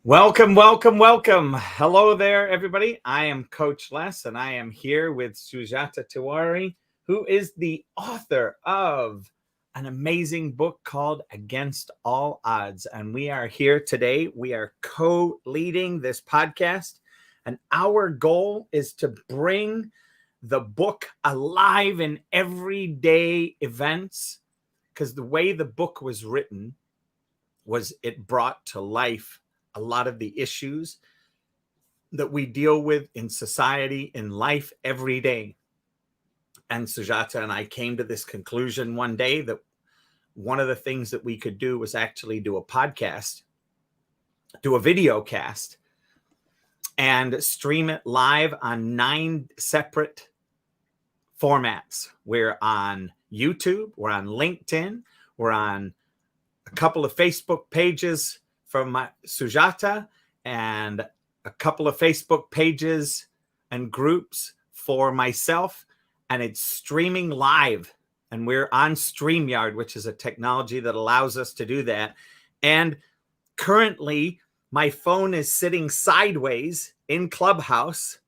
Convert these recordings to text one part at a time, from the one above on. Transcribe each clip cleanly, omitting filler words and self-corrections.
Welcome, welcome, welcome. Hello there, everybody. I am Coach Les, and I am here with Sujata Tiwari, who is the author of an amazing book called Against All Odds. And we are here today. We are co-leading this podcast, and our goal is to bring the book alive in everyday events, because the way the book was written was it brought to life a lot of the issues that we deal with in society, in life every day. And Sujata and I came to this conclusion one day that one of the things that we could do was actually do a podcast, do a video cast, and stream it live on 9 separate formats. We're on YouTube, we're on LinkedIn, we're on a couple of Facebook pages from Sujata, and a couple of Facebook pages and groups for myself, and it's streaming live, and we're on StreamYard, which is a technology that allows us to do that. And currently my phone is sitting sideways in Clubhouse,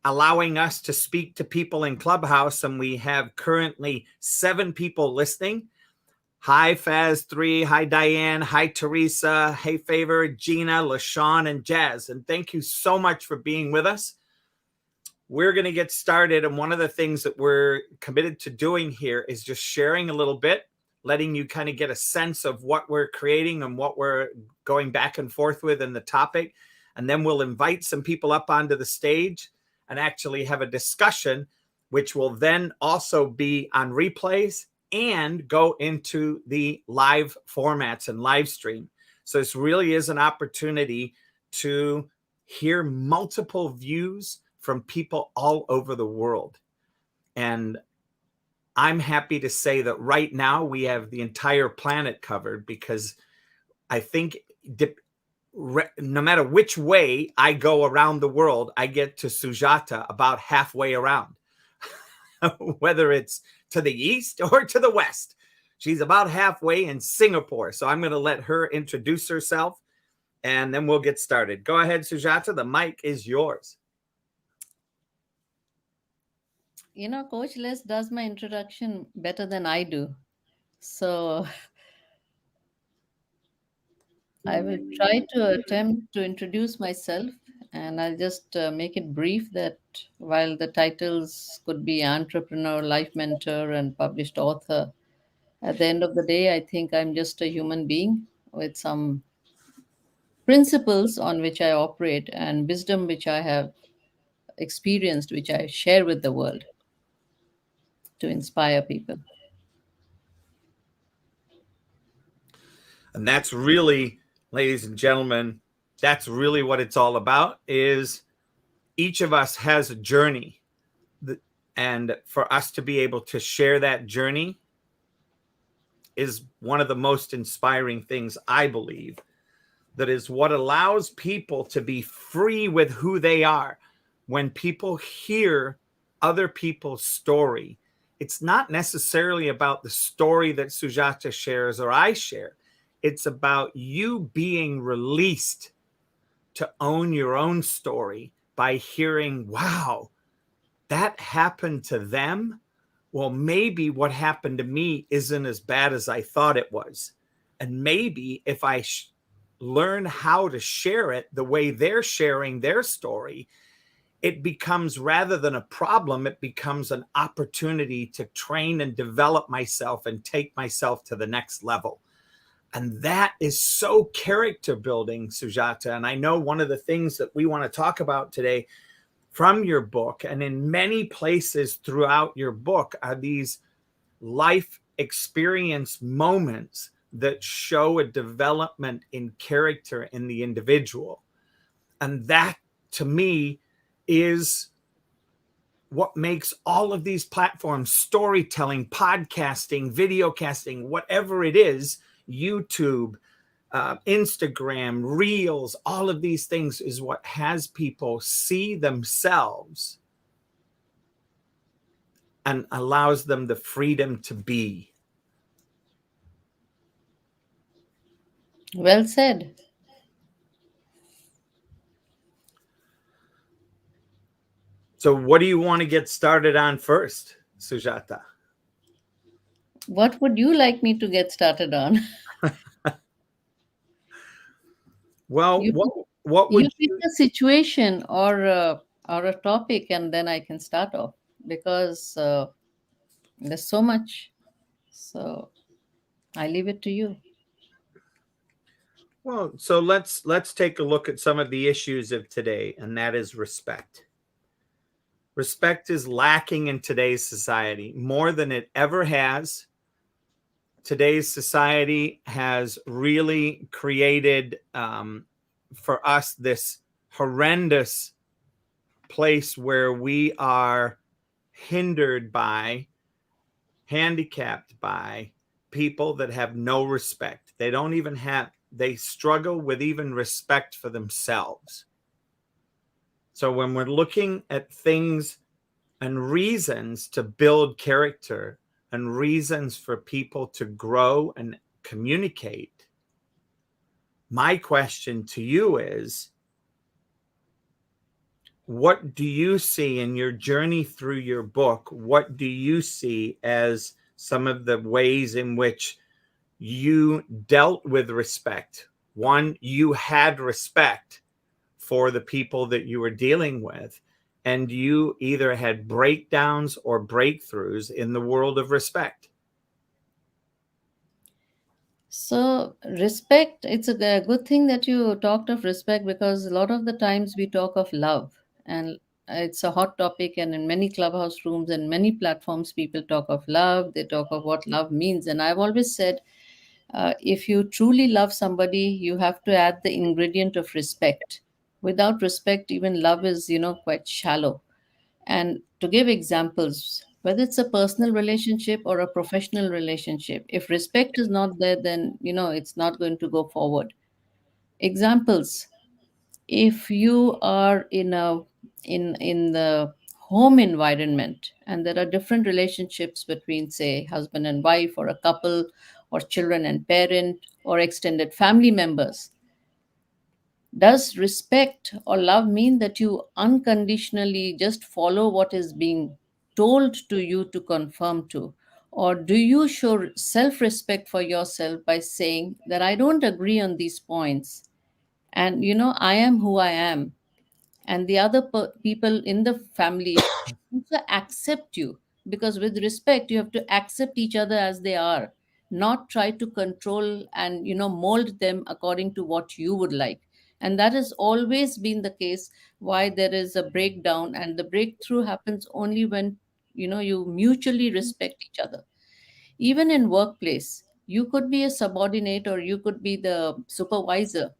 allowing us to speak to people in Clubhouse, and we have currently 7 people listening. Hi, Faz3. Hi, Diane. Hi, Teresa. Hey, Favor, Gina, LaShawn, and Jazz. And thank you so much for being with us. We're going to get started. And one of the things that we're committed to doing here is just sharing a little bit, letting you kind of get a sense of what we're creating and what we're going back and forth with in the topic. And then we'll invite some people up onto the stage and actually have a discussion, which will then also be on replays and go into the live formats and live stream. So this really is an opportunity to hear multiple views from people all over the world. And I'm happy to say that right now we have the entire planet covered, because I think no matter which way I go around the world, I get to Sujata about halfway around, whether it's to the east or to the west. She's about halfway in Singapore. So I'm going to let her introduce herself, and then we'll get started. Go ahead, Sujata. The mic is yours. You know, Coach Les does my introduction better than I do. So I will try to attempt to introduce myself, and I'll just make it brief that while the titles could be entrepreneur, life mentor, and published author, at the end of the day, I think I'm just a human being with some principles on which I operate and wisdom which I have experienced, which I share with the world to inspire people. And that's really, ladies and gentlemen, that's really what it's all about, is each of us has a journey. And for us to be able to share that journey is one of the most inspiring things, I believe, that is what allows people to be free with who they are. When people hear other people's story, it's not necessarily about the story that Sujata shares or I share. It's about you being released to own your own story by hearing, wow, that happened to them. Well, maybe what happened to me isn't as bad as I thought it was. And maybe if I learn how to share it the way they're sharing their story, it becomes, rather than a problem, it becomes an opportunity to train and develop myself and take myself to the next level. And that is so character building, Sujata. And I know one of the things that we want to talk about today from your book, and in many places throughout your book, are these life experience moments that show a development in character in the individual. And that, to me, is what makes all of these platforms, storytelling, podcasting, video casting, whatever it is, YouTube, Instagram, Reels, all of these things is what has people see themselves and allows them the freedom to be. Well said. So, what do you want to get started on first, Sujata? What would you like me to get started on? Well, You what you would pick you? a situation or a topic, and then I can start off because there's so much. So I leave it to you. Well, so let's take a look at some of the issues of today, and that is respect. Respect is lacking in today's society more than it ever has. Today's society has really created for us this horrendous place where we are hindered by, handicapped by people that have no respect. They don't even have, they struggle with even respect for themselves. So when we're looking at things and reasons to build character and reasons for people to grow and communicate, my question to you is, what do you see in your journey through your book? What do you see as some of the ways in which you dealt with respect? One, you had respect for the people that you were dealing with, and you either had breakdowns or breakthroughs in the world of respect. So, respect, it's a good thing that you talked of respect because a lot of the times we talk of love, and it's a hot topic. And in many clubhouse rooms and many platforms, people talk of love, they talk of what love means. And I've always said, if you truly love somebody, you have to add the ingredient of respect. Without respect, even love is, quite shallow. And to give examples, whether it's a personal relationship or a professional relationship, if respect is not there, then it's not going to go forward. Examples: if you are in the home environment and there are different relationships between, say, husband and wife, or a couple, or children and parent, or extended family members, does respect or love mean that you unconditionally just follow what is being told to you to conform to? Or do you show self respect for yourself by saying that I don't agree on these points, and I am who I am, and the other people in the family should also accept you? Because with respect, you have to accept each other as they are, not try to control and mold them according to what you would like. And that has always been the case, why there is a breakdown, and the breakthrough happens only when you mutually respect each other. Even in workplace, you could be a subordinate or you could be the supervisor,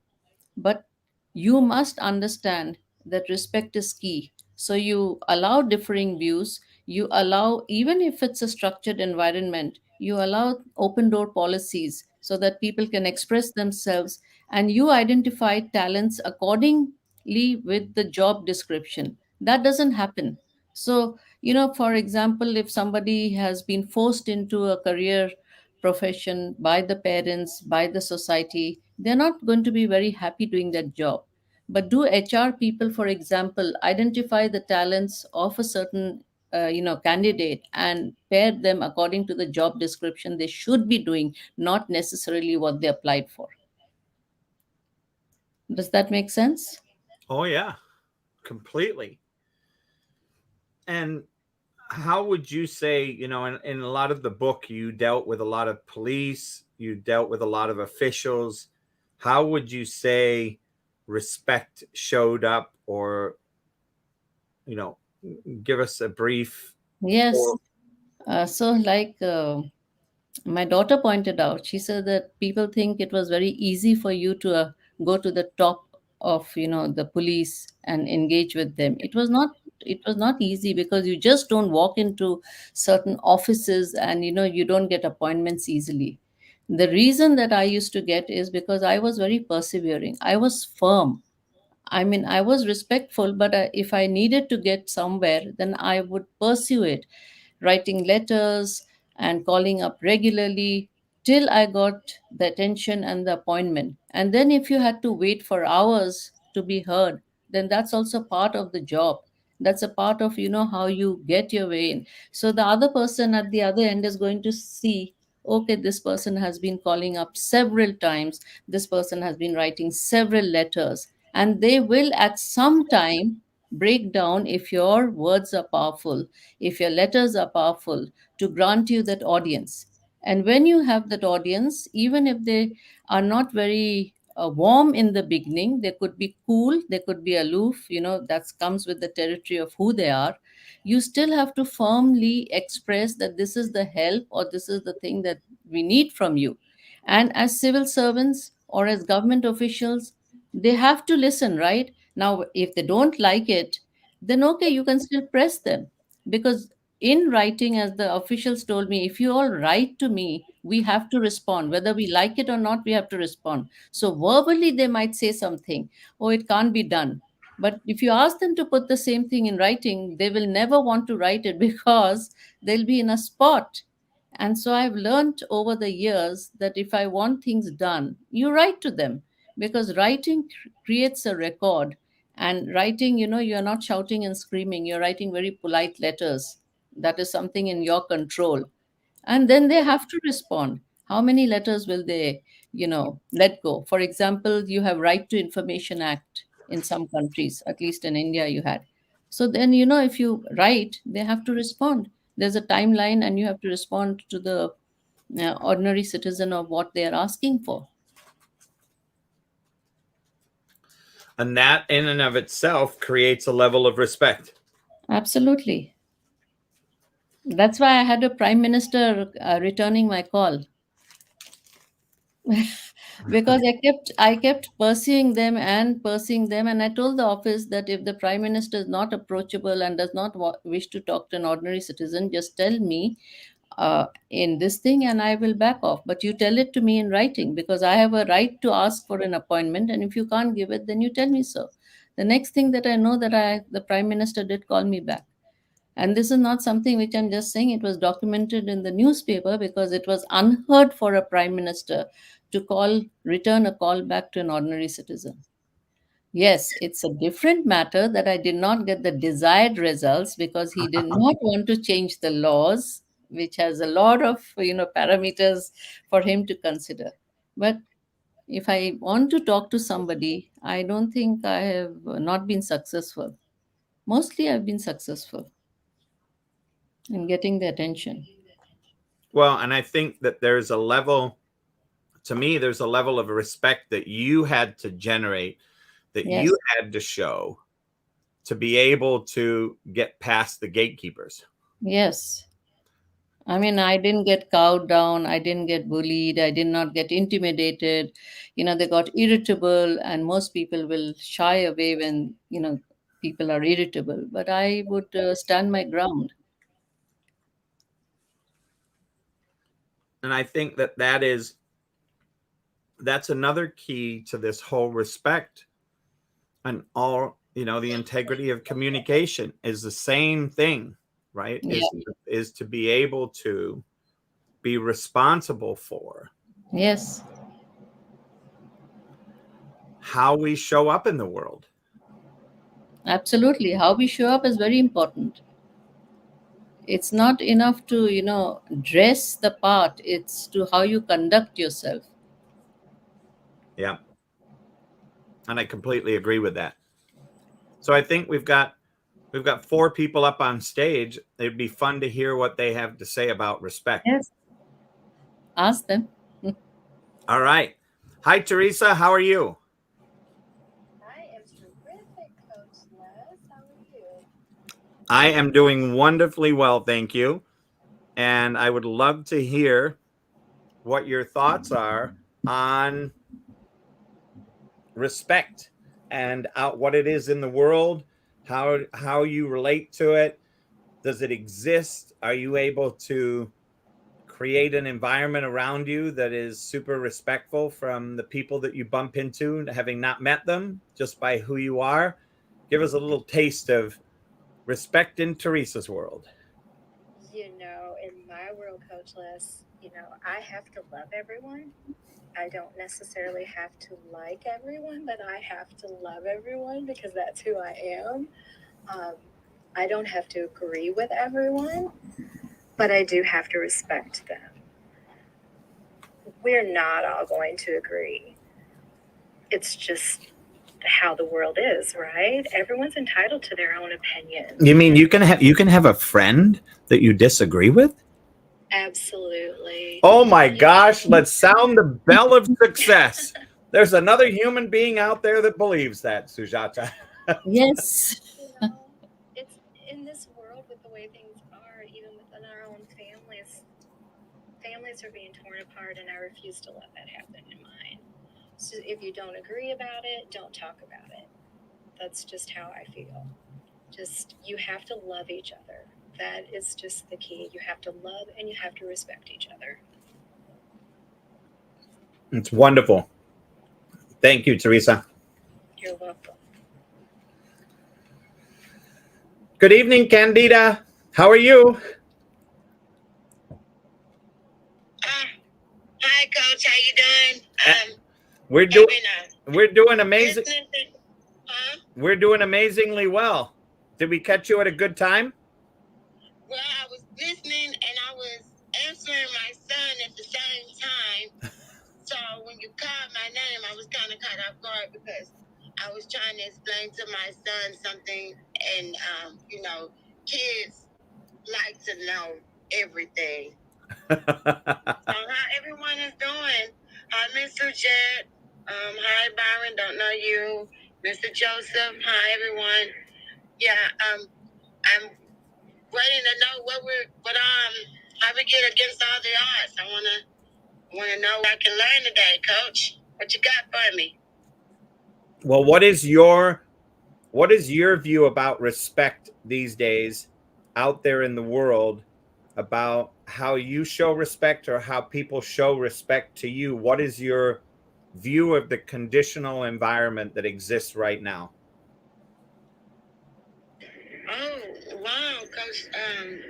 but you must understand that respect is key. So you allow differing views, you allow, even if it's a structured environment, you allow open door policies so that people can express themselves, and you identify talents accordingly with the job description. That doesn't happen. So, for example, if somebody has been forced into a career profession by the parents, by the society, they're not going to be very happy doing that job. But do HR people, for example, identify the talents of a certain candidate and pair them according to the job description they should be doing, not necessarily what they applied for? Does that make sense? Oh, yeah, completely. And how would you say, in a lot of the book, you dealt with a lot of police, you dealt with a lot of officials. How would you say respect showed up, or, you know, give us a brief? Yes. Or, So, like my daughter pointed out, she said that people think it was very easy for you to go to the top of the police and engage with them. It was not it was not easy, because you just don't walk into certain offices and you don't get appointments easily. The reason that I used to get is because I was very persevering, I was firm. I mean, I was respectful, but if I needed to get somewhere, then I would pursue it, writing letters and calling up regularly till I got the attention and the appointment. And then, if you had to wait for hours to be heard, then that's also part of the job. That's a part of how you get your way in. So the other person at the other end is going to see, okay, this person has been calling up several times, this person has been writing several letters, and they will at some time break down if your words are powerful, if your letters are powerful, to grant you that audience. And when you have that audience, even if they are not very warm in the beginning, they could be cool, they could be aloof, that comes with the territory of who they are. You still have to firmly express that this is the help, or this is the thing that we need from you. And as civil servants or as government officials, they have to listen, right? Now, if they don't like it, then okay, you can still press them. Because in writing, as the officials told me, if you all write to me, we have to respond. Whether we like it or not, we have to respond. So verbally, they might say something, oh, it can't be done. But if you ask them to put the same thing in writing, they will never want to write it because they'll be in a spot. And so I've learned over the years that if I want things done, you write to them, because writing creates a record. And writing, you're not shouting and screaming, you're writing very polite letters. That is something in your control. And then they have to respond. How many letters will they let go? For example, you have Right to Information Act in some countries, at least in India you had. So then, if you write, they have to respond. There's a timeline, and you have to respond to the ordinary citizen of what they are asking for. And that in and of itself creates a level of respect. Absolutely. That's why I had a prime minister returning my call. Because I kept pursuing them and pursuing them, and I told the office that if the prime minister is not approachable and does not wish to talk to an ordinary citizen, just tell me in this thing, and I will back off. But you tell it to me in writing, because I have a right to ask for an appointment, and if you can't give it, then you tell me so. The next thing that I know, that the prime minister did call me back. And this is not something which I'm just saying, it was documented in the newspaper, because it was unheard for a prime minister to return a call back to an ordinary citizen. Yes, it's a different matter that I did not get the desired results, because he did not want to change the laws, which has a lot of parameters for him to consider. But if I want to talk to somebody, I don't think I have not been successful. Mostly I've been successful in getting the attention. Well, and I think that there's a level, to me, there's a level of respect that you had to generate, that Yes, you had to show to be able to get past the gatekeepers. yes. I mean, I didn't get cowed down. I didn't get bullied. I did not get intimidated. They got irritable, and most people will shy away when, people are irritable. But I would stand my ground. And I think that that's another key to this whole respect, and all, the integrity of communication is the same thing, right? Yeah. Is to be able to be responsible for Yes, how we show up in the world. absolutely. How we show up is very important. It's not enough to, dress the part, it's to how you conduct yourself. Yeah, and I completely agree with that. So I think we've got four people up on stage. It'd be fun to hear what they have to say about respect. Yes. Ask them. All right. Hi, Teresa. How are you? I am terrific, Coach Les. How are you? I am doing wonderfully well, thank you. And I would love to hear what your thoughts are on respect and what it is in the world, how you relate to it? Does it exist? Are you able to create an environment around you that is super respectful from the people that you bump into, having not met them, just by who you are? Give us a little taste of respect in Teresa's world. In my world, Coach Les, I have to love everyone. I don't necessarily have to like everyone, but I have to love everyone because that's who I am. Um, I don't have to agree with everyone, but I do have to respect them. We're not all going to agree. It's just how the world is, right? Everyone's entitled to their own opinion. You mean you can have a friend that you disagree with? Absolutely. Oh my gosh, let's sound the bell of success. There's another human being out there that believes that, Sujata. Yes. It's in this world with the way things are, even within our own families. Families are being torn apart, and I refuse to let that happen in mine. So if you don't agree about it, don't talk about it. That's just how I feel. Just, you have to love each other. That is just the key. You have to love and you have to respect each other. It's wonderful. Thank you, Teresa. You're welcome. Good evening, Candida. How are you? Hi, Coach. How you doing? We're doing amazing. Huh? We're doing amazingly well. Did we catch you at a good time? Well, I was listening and I was answering my son at the same time. So when you called my name, I was kind of caught off guard because I was trying to explain to my son something, and kids like to know everything. So how everyone is doing? Hi, Mr. Jet. Hi, Byron. Don't know you, Mr. Joseph. Hi, everyone. Yeah. I'm waiting to know how we get against all the odds. I wanna know what I can learn today, Coach. What you got for me? Well, what is your view about respect these days out there in the world, about how you show respect or how people show respect to you? What is your view of the conditional environment that exists right now? Oh, wow, Coach.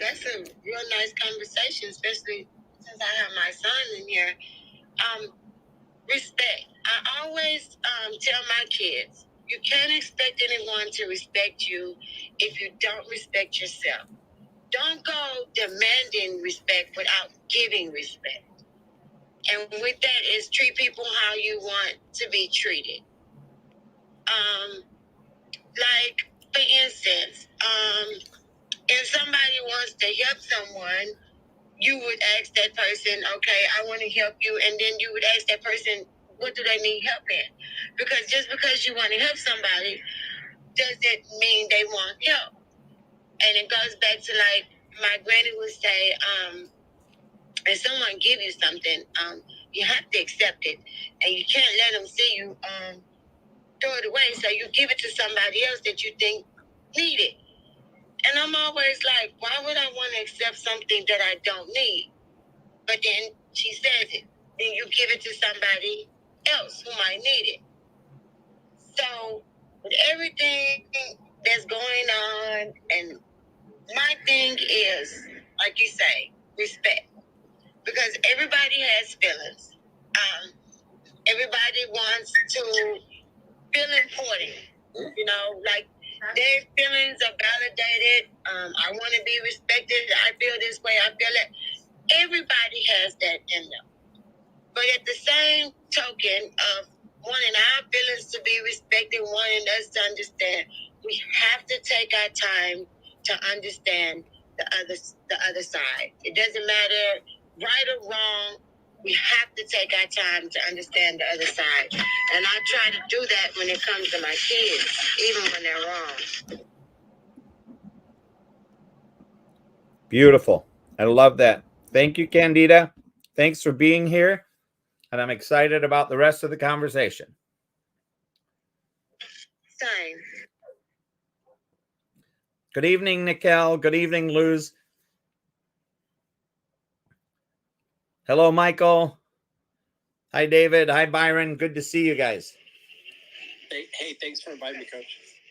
That's a real nice conversation, especially since I have my son in here. Respect. I always tell my kids, you can't expect anyone to respect you if you don't respect yourself. Don't go demanding respect without giving respect. And with that is treat people how you want to be treated. Like for instance, if somebody wants to help someone, you would ask that person, okay, I want to help you, and then you would ask that person, what do they need help in? Because just because you want to help somebody doesn't mean they want help. And it goes back to like my granny would say, if someone give you something, you have to accept it, and you can't let them see you throw it away. So you give it to somebody else that you think need it. And I'm always like, why would I want to accept something that I don't need? But then she says it, then you give it to somebody else who might need it. So with everything that's going on, and my thing is, like you say, respect, because everybody has feelings. Everybody wants to feel important. Like their feelings are validated. I want to be respected. I feel this way. I feel it. Everybody has that in them. But at the same token of wanting our feelings to be respected, wanting us to understand, we have to take our time to understand the other side. It doesn't matter right or wrong. We have to take our time to understand the other side. And I try to do that when it comes to my kids, even when they're wrong. Beautiful. I love that. Thank you, Candida. Thanks for being here. And I'm excited about the rest of the conversation. Same. Good evening, Nikel. Good evening, Luz. Hello, Michael. Hi, David. Hi, Byron. Good to see you guys. Hey, thanks for inviting me, Coach.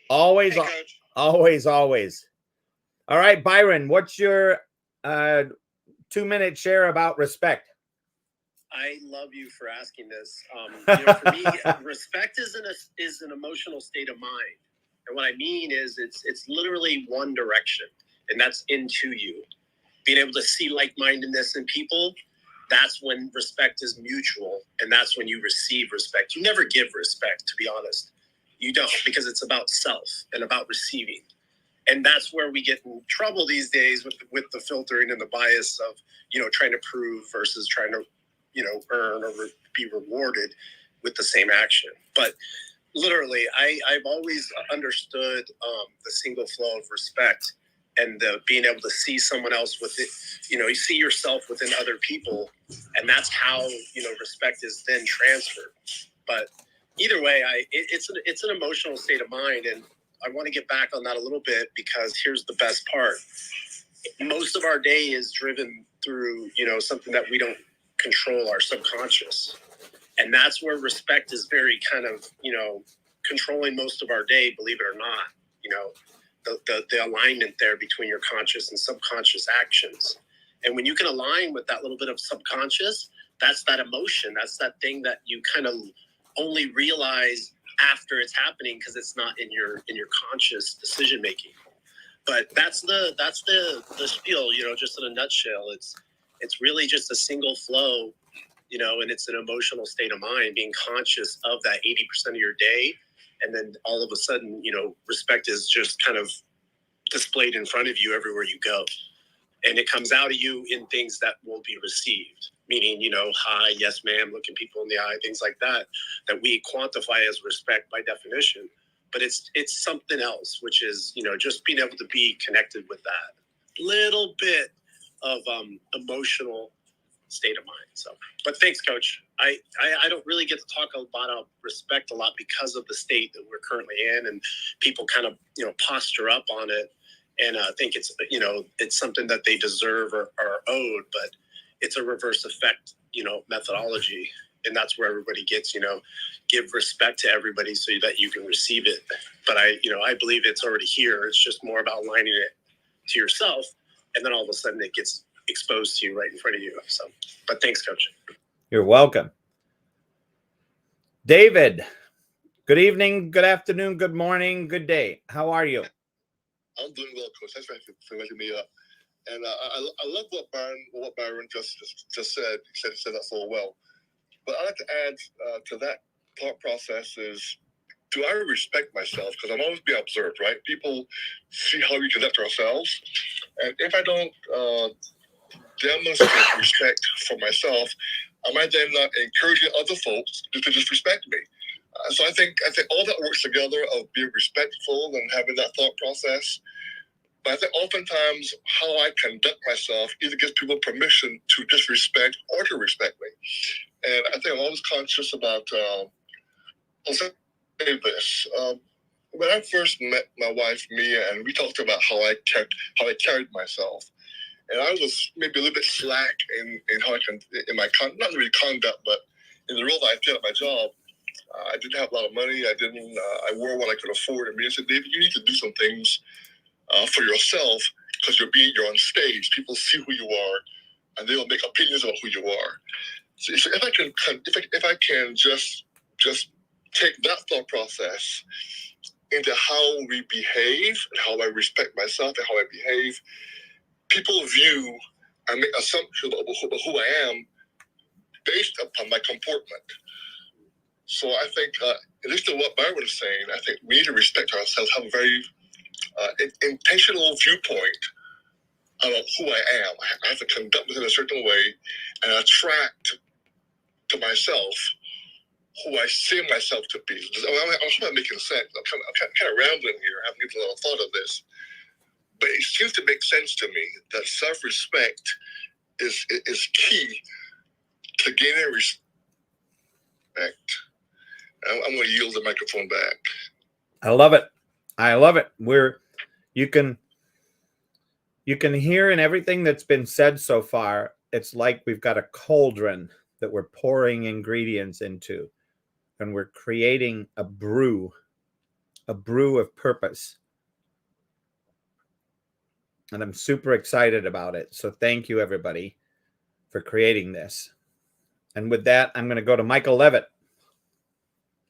Always, Hey, Coach. always. All right, Byron, what's your 2-minute share about respect? I love you for asking this. For me, respect is an emotional state of mind, and what I mean is it's literally one direction, and that's into you. Being able to see like-mindedness in people, that's when respect is mutual, and that's when you receive respect. You never give respect, to be honest. You don't, because it's about self and about receiving. And that's where we get in trouble these days with the filtering and the bias of, trying to prove versus trying to, earn or be rewarded with the same action. But literally, I've always understood the single flow of respect and being able to see someone else with it. You see yourself within other people, and that's how, respect is then transferred. But either way, it's an emotional state of mind, and I want to get back on that a little bit, because here's the best part. Most of our day is driven through, something that we don't control, our subconscious. And that's where respect is very kind of, controlling most of our day, believe it or not. The alignment there between your conscious and subconscious actions. And when you can align with that little bit of subconscious, that's that emotion. That's that thing that you kind of only realize after it's happening, because it's not in your conscious decision making. But that's the spiel, just in a nutshell. It's really just a single flow, and it's an emotional state of mind, being conscious of that 80% of your day. And then all of a sudden, respect is just kind of displayed in front of you everywhere you go. And it comes out of you in things that will be received, meaning, hi, yes, ma'am, looking people in the eye, things like that we quantify as respect by definition. But it's something else, which is, just being able to be connected with that little bit of emotional state of mind. So, but thanks, Coach. I don't really get to talk about respect a lot because of the state that we're currently in, and people kind of, posture up on it. And I think it's, it's something that they deserve or are owed, but it's a reverse effect, methodology. And that's where everybody gets, give respect to everybody so that you can receive it. But I believe it's already here. It's just more about aligning it to yourself. And then all of a sudden it gets exposed to you right in front of you. So, but thanks, Coach. You're welcome. David, good evening, good afternoon, good morning, good day. How are you? I'm doing well, Coach. Thanks for waking me up. And I love what Byron just said. He said that so well. But I'd like to add to that thought process is, do I respect myself? Because I'm always being observed, right? People see how we conduct ourselves. And if I don't demonstrate respect for myself, am I then not encouraging other folks to disrespect me? So I think all that works together of being respectful and having that thought process. But I think oftentimes how I conduct myself either gives people permission to disrespect or to respect me. And I think I'm always conscious about, I'll say this. When I first met my wife, Mia, and we talked about how I carried myself. And I was maybe a little bit slack in how in my not really conduct, but in the role that I did at my job. I didn't have a lot of money. I wore what I could afford. And Mia said, David, you need to do some things for yourself, because you're on stage. People see who you are, and they will make opinions about who you are. So if I can just take that thought process into how we behave and how I respect myself and how I behave, people view and make assumptions about who I am based upon my comportment. So I think, in addition to what Byron was saying, I think we need to respect ourselves, have a very intentional viewpoint about who I am. I have to conduct myself in a certain way and attract to myself who I see myself to be. I'm not making sense. I'm kind of rambling here. I haven't given a lot of thought of this. But it seems to make sense to me that self-respect is key to gaining respect. I'm going to yield the microphone back. I love it. You can You can hear in everything that's been said so far, it's like we've got a cauldron that we're pouring ingredients into, and we're creating a brew of purpose. And I'm super excited about it. So thank you, everybody, for creating this. And with that, I'm going to go to Michael Levitt.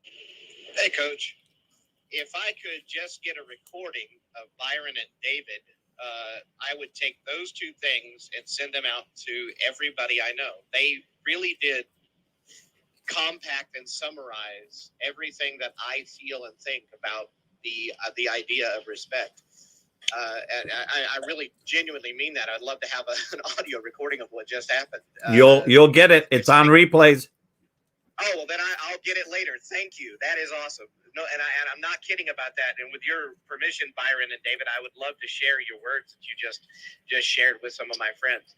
Hey, Coach. If I could just get a recording of Byron and David, I would take those two things and send them out to everybody I know. They really did compact and summarize everything that I feel and think about the idea of respect. And I really genuinely mean that. I'd love to have an audio recording of what just happened. You'll get it. It's on replays. Oh, well, then I'll get it later. Thank you. That is awesome. No, and I'm not kidding about that. And with your permission, Byron and David, I would love to share your words that you just shared with some of my friends.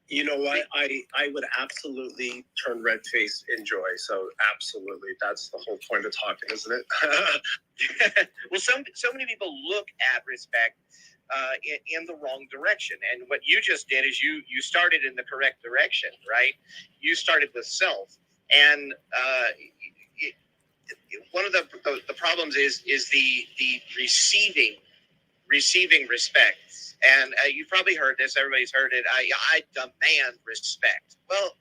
You know what? I would absolutely turn red face in joy. So absolutely, that's the whole point of talking, isn't it? Well, so many people look at respect in the wrong direction, and what you just did is you started in the correct direction, right? You started with self. And one of the problems is the receiving respect. And you've probably heard this. Everybody's heard it. I demand respect. Well,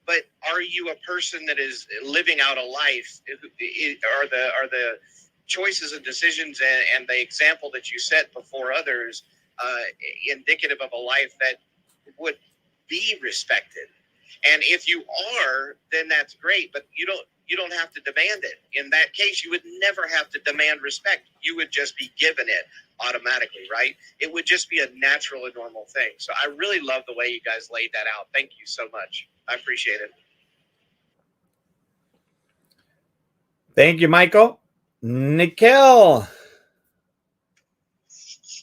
but are you a person that is living out a life? Are the choices and decisions and the example that you set before others indicative of a life that would be respected? And if you are, then that's great, but you don't have to demand it. In that case, you would never have to demand respect. You would just be given it automatically, right? It would just be a natural and normal thing. So I really love the way you guys laid that out. Thank you so much. I appreciate it. Thank you, Michael. Nikhil.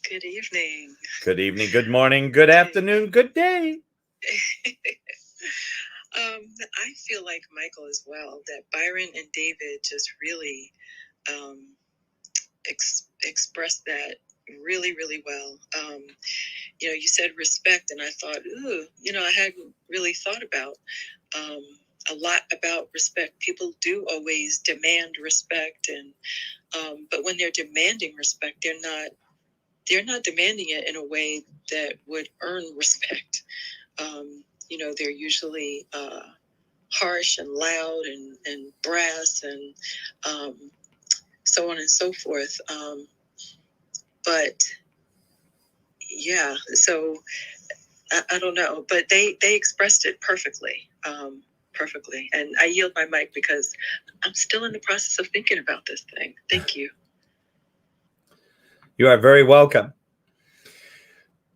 Good evening. Good evening, good morning, good afternoon, good day. I feel like Michael as well, that Byron and David just really expressed that really, really well. You said respect, and I thought, I hadn't really thought about a lot about respect. People do always demand respect, and but when they're demanding respect, they're not demanding it in a way that would earn respect. They're usually harsh and loud and brass and so on and so forth. But yeah, so I don't know, but they expressed it perfectly. Perfectly. And I yield my mic because I'm still in the process of thinking about this thing. Thank you. You are very welcome.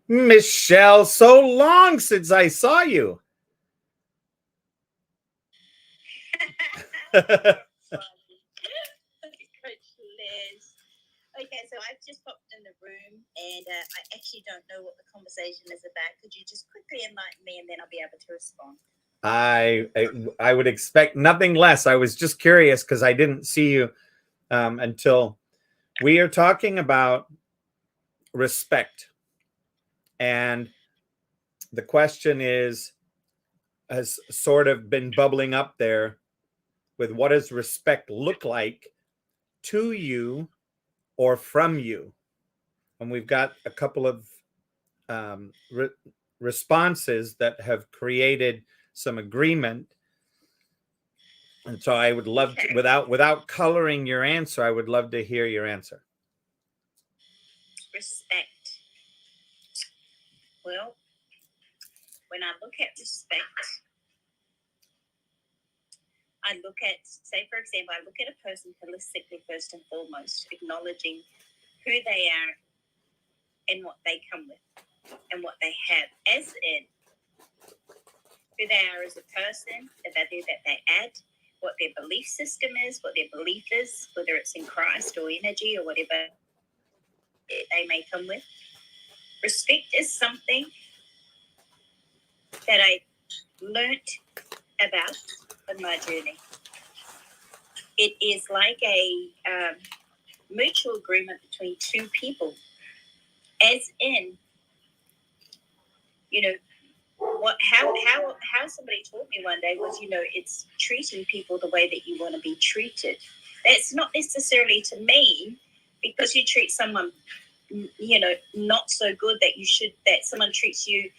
Michelle, so long since I saw you. Coach Liz. Okay, so I've just popped in the room and I actually don't know what the conversation is about. Could you just quickly enlighten me and then I'll be able to respond? I would expect nothing less. I was just curious because I didn't see you until we are talking about respect. And the question has sort of been bubbling up there with what does respect look like to you or from you? And we've got a couple of responses that have created some agreement. And so I would love to, without coloring your answer, I would love to hear your answer. Respect. Well, when I look at respect, I look at, say, for example, I look at a person holistically first and foremost, acknowledging who they are and what they come with and what they have, as in who they are as a person, the value that they add, what their belief system is, what their belief is, whether it's in Christ or energy or whatever they may come with. Respect is something that I learnt about on my journey. It is like a mutual agreement between two people, as in you know, how somebody told me one day was, it's treating people the way that you want to be treated. That's not necessarily to mean because you treat someone, not so good that someone treats you,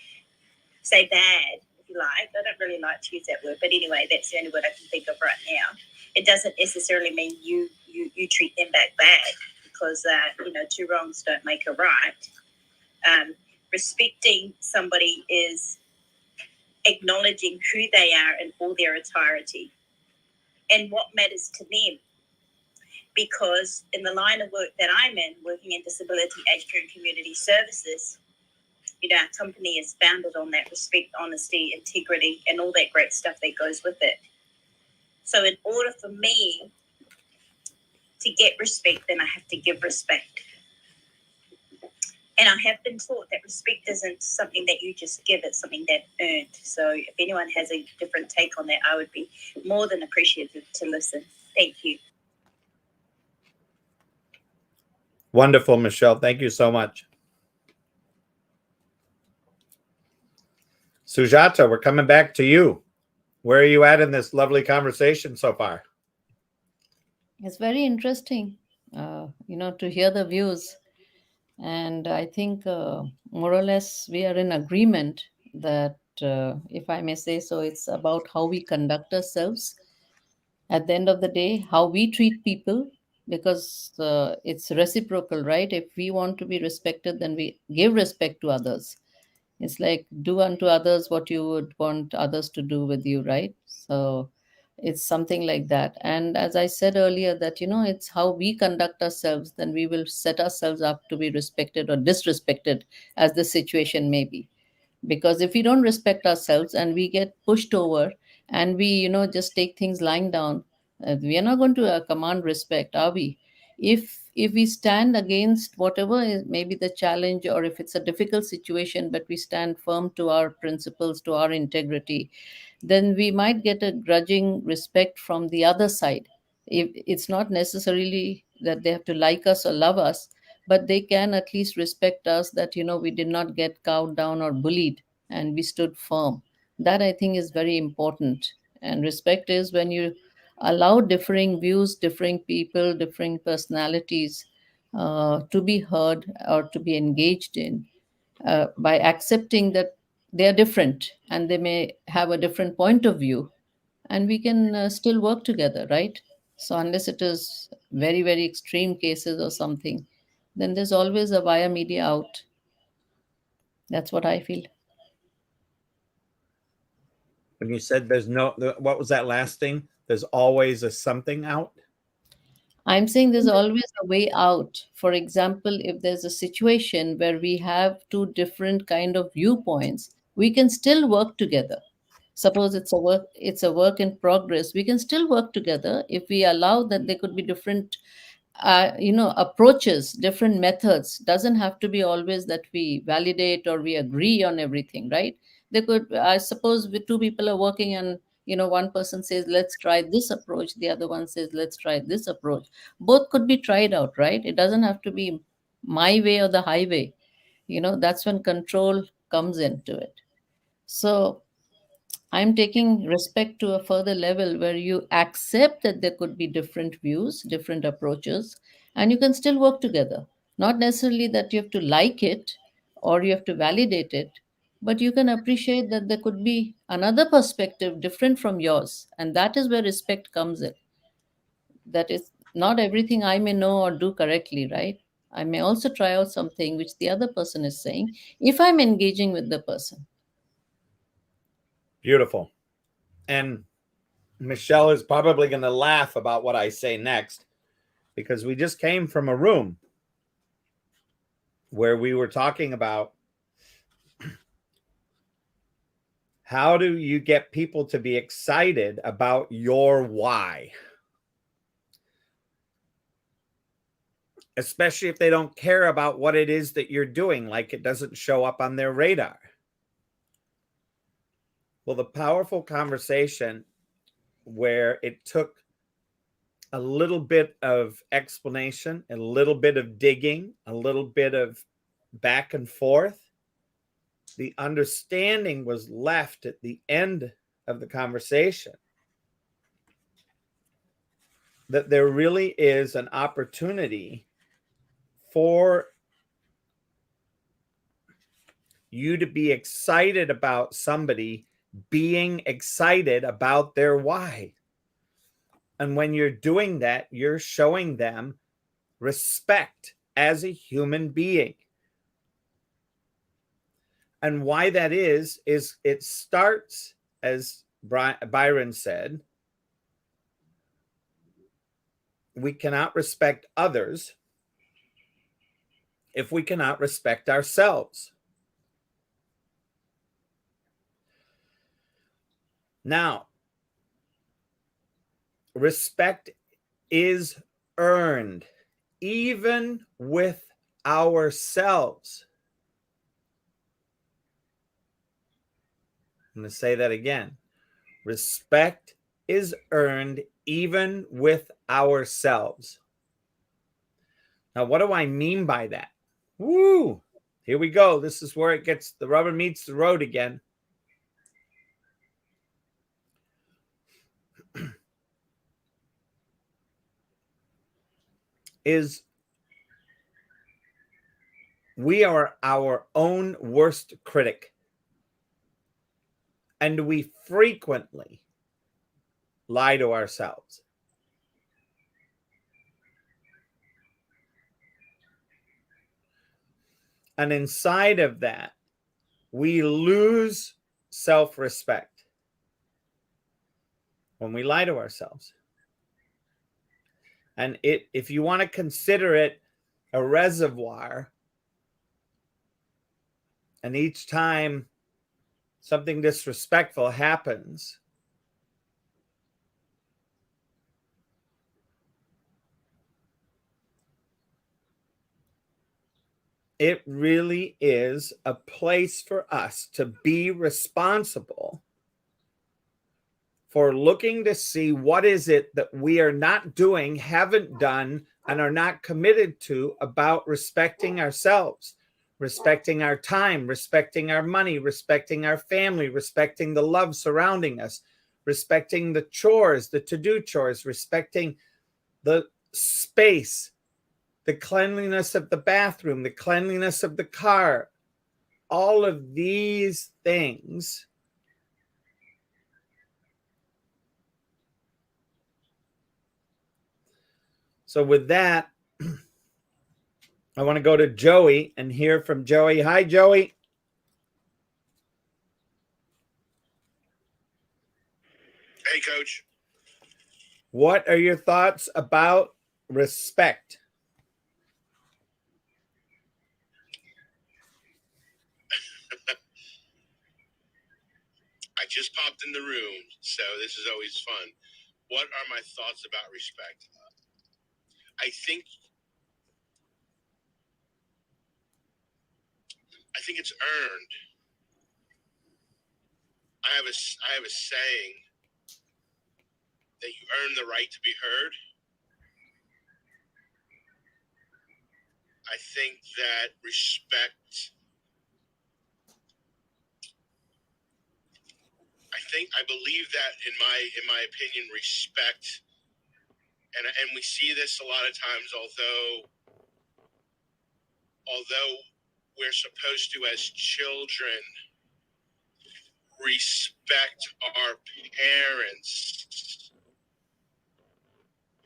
say, bad, if you like. I don't really like to use that word, but anyway, that's the only word I can think of right now. It doesn't necessarily mean you treat them back bad, because two wrongs don't make a right. Respecting somebody is acknowledging who they are in all their entirety and what matters to them. Because in the line of work that I'm in, working in disability, aged care and community services, our company is founded on that respect, honesty, integrity, and all that great stuff that goes with it. So in order for me to get respect, then I have to give respect. And I have been taught that respect isn't something that you just give, it's something that's earned. So if anyone has a different take on that, I would be more than appreciative to listen. Thank you. Wonderful, Michelle. Thank you so much. Sujata, we're coming back to you. Where are you at in this lovely conversation so far? It's very interesting, to hear the views. And I think more or less we are in agreement that, if I may say so, it's about how we conduct ourselves at the end of the day, how we treat people, because it's reciprocal, right? If we want to be respected, then we give respect to others. It's like do unto others what you would want others to do with you, right? So it's something like that. And as I said earlier, that, it's how we conduct ourselves, then we will set ourselves up to be respected or disrespected as the situation may be. Because if we don't respect ourselves and we get pushed over and we just take things lying down, we are not going to command respect, are we? If we stand against whatever is maybe the challenge, or if it's a difficult situation, but we stand firm to our principles, to our integrity, then we might get a grudging respect from the other side. If it's not necessarily that they have to like us or love us, but they can at least respect us, that we did not get cowed down or bullied, and we stood firm. That, I think, is very important. And respect is when you allow differing views, differing people, differing personalities to be heard or to be engaged in, by accepting that they are different and they may have a different point of view, and we can still work together, right? So unless it is very, very extreme cases or something, then there's always a via media out. That's what I feel. When you said there's no, what was that last thing? There's always a something out. I'm saying there's always a way out. For example, if there's a situation where we have two different kind of viewpoints, we can still work together. Suppose it's a work in progress, we can still work together if we allow that there could be different approaches, different methods. Doesn't have to be always that we validate or we agree on everything, right? There could, I suppose, with two people are working, and one person says let's try this approach, the other one says let's try this approach. Both could be tried out, right? It doesn't have to be my way or the highway. That's when control comes into it. So I'm taking respect to a further level where you accept that there could be different views, different approaches, and you can still work together. Not necessarily that you have to like it or you have to validate it, but you can appreciate that there could be another perspective different from yours. And that is where respect comes in. That is not everything I may know or do correctly, right? I may also try out something which the other person is saying if I'm engaging with the person. Beautiful. And Michelle is probably going to laugh about what I say next, because we just came from a room where we were talking about how do you get people to be excited about your why, especially if they don't care about what it is that you're doing, like it doesn't show up on their radar. Well, the powerful conversation where it took a little bit of explanation, a little bit of digging, a little bit of back and forth, the understanding was left at the end of the conversation that there really is an opportunity for you to be excited about somebody being excited about their why. And when you're doing that, you're showing them respect as a human being. And why that is it starts, as Byron said, we cannot respect others if we cannot respect ourselves. Now, respect is earned even with ourselves. I'm going to say that again. Respect is earned even with ourselves. Now, what do I mean by that? Woo! Here we go. This is where it gets, the rubber meets the road again. Is we are our own worst critic. And we frequently lie to ourselves. And inside of that, we lose self-respect when we lie to ourselves. And if you want to consider it a reservoir, and each time something disrespectful happens, it really is a place for us to be responsible for looking to see what is it that we are not doing, haven't done, and are not committed to about respecting ourselves, respecting our time, respecting our money, respecting our family, respecting the love surrounding us, respecting the chores, the to-do chores, respecting the space, the cleanliness of the bathroom, the cleanliness of the car. All of these things So with that, I want to go to Joey and hear from Joey. Hi, Joey. Hey, Coach. What are your thoughts about respect? I just popped in the room, so this is always fun. What are my thoughts about respect? I think it's earned. I have a saying that you earn the right to be heard. I think that respect. I believe that in my opinion, respect, and we see this a lot of times. Although we're supposed to, as children, respect our parents.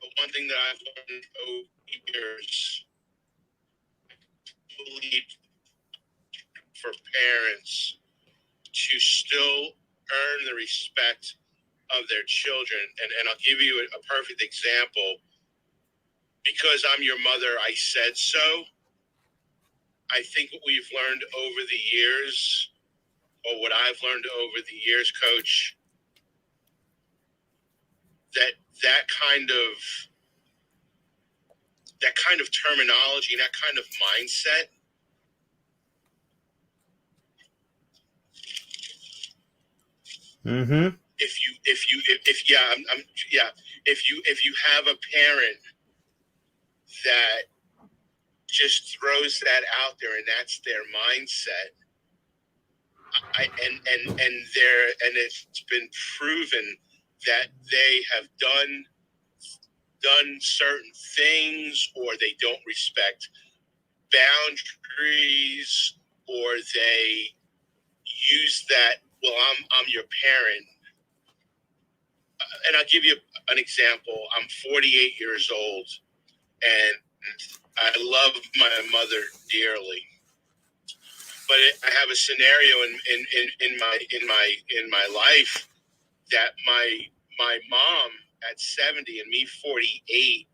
But one thing that I've learned over years, believe for parents to still earn the respect of their children. And I'll give you a perfect example. Because I'm your mother, I said so. I think what we've learned over the years, or what I've learned over the years, Coach, that kind of terminology, that kind of mindset, Mm-hmm. If you have a parent that just throws that out there and that's their mindset, it's been proven that they have done certain things, or they don't respect boundaries, or they use that, well, I'm your parent. And I'll give you an example. I'm 48 years old, and I love my mother dearly. But I have a scenario in my life that my mom at 70 and me 48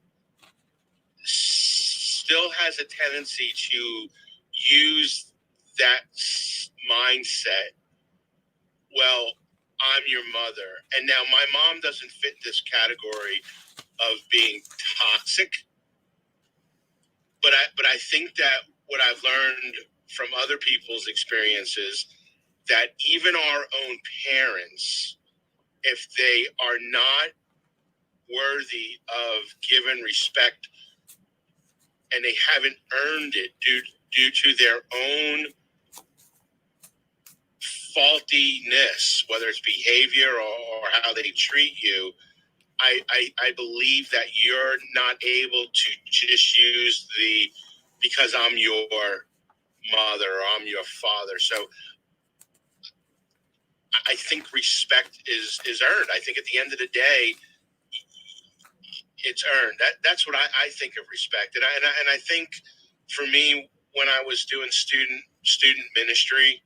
still has a tendency to use that mindset. Well, I'm your mother. And now my mom doesn't fit this category of being toxic. But I think that what I've learned from other people's experiences, that even our own parents, if they are not worthy of given respect and they haven't earned it due to their own faultiness, whether it's behavior or how they treat you, I believe that you're not able to just use because I'm your mother or I'm your father. So I think respect is earned. I think at the end of the day, it's earned. That's what I think of respect. And I think for me, when I was doing student ministry,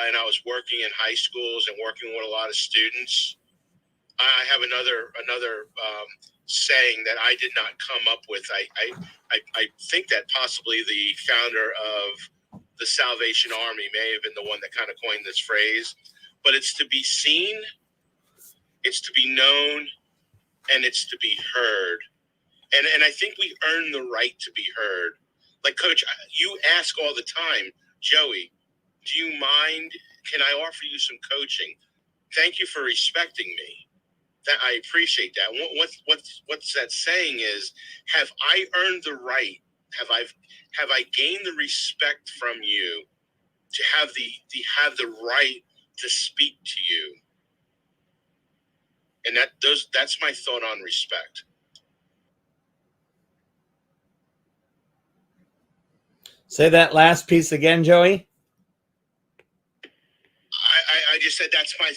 and I was working in high schools and working with a lot of students, I have another saying that I did not come up with. I think that possibly the founder of the Salvation Army may have been the one that kind of coined this phrase, but it's to be seen, it's to be known, and it's to be heard. And I think we earn the right to be heard. Like, Coach, you ask all the time, Joey, do you mind? Can I offer you some coaching? Thank you for respecting me. That I appreciate that. What's that saying is, have I earned the right? Have I gained the respect from you to have the right to speak to you? And that's my thought on respect. Say that last piece again, Joey. I just said that's my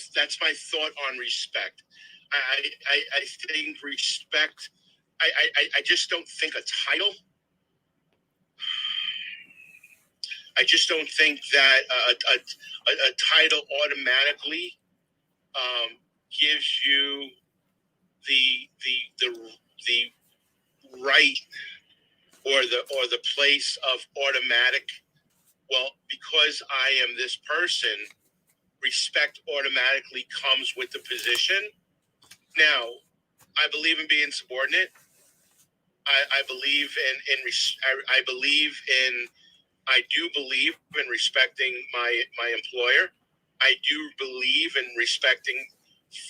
thought on respect. I think respect. I just don't think a title. I just don't think that a title automatically gives you the right or the place of automatic. Well, because I am this person, respect automatically comes with the position. Now, I believe in being subordinate. I do believe in respecting my employer. I do believe in respecting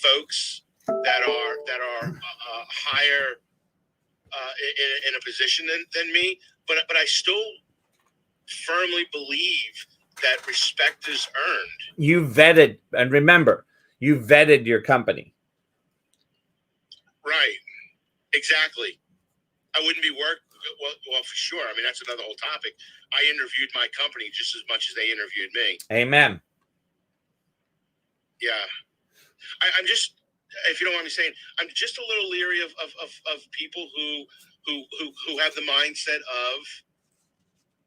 folks that are higher in a position than me. But I still firmly believe that respect is earned. You vetted, and remember, you vetted your company. Right. Exactly. I wouldn't be well, for sure. I mean, that's another whole topic. I interviewed my company just as much as they interviewed me. Amen. Yeah. I'm just, if you don't mind me saying, I'm just a little leery of people who have the mindset of,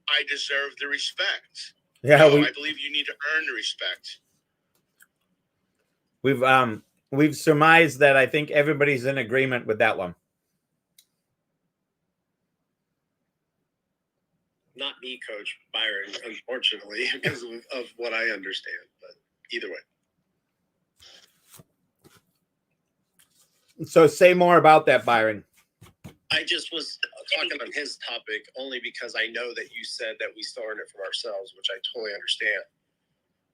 I deserve the respect. Yeah, no, I believe you need to earn the respect. We've surmised that. I think everybody's in agreement with that one. Not me, Coach Byron, unfortunately, because of what I understand. But either way. So say more about that, Byron. I just was talking on his topic only because I know that you said that we still earn it from ourselves, which I totally understand.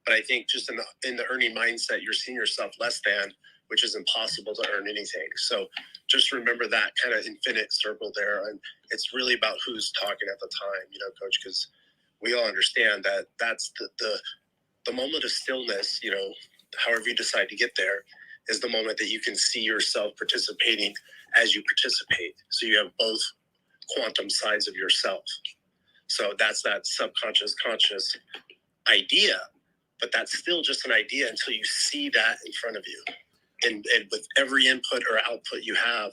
But I think just in the earning mindset, you're seeing yourself less than, which is impossible to earn anything. So just remember that kind of infinite circle there. And it's really about who's talking at the time, Coach, because we all understand that that's The moment of stillness, however you decide to get there, is the moment that you can see yourself participating as you participate. So you have both quantum sides of yourself. So that's that subconscious conscious idea, but that's still just an idea until you see that in front of you. And with every input or output you have,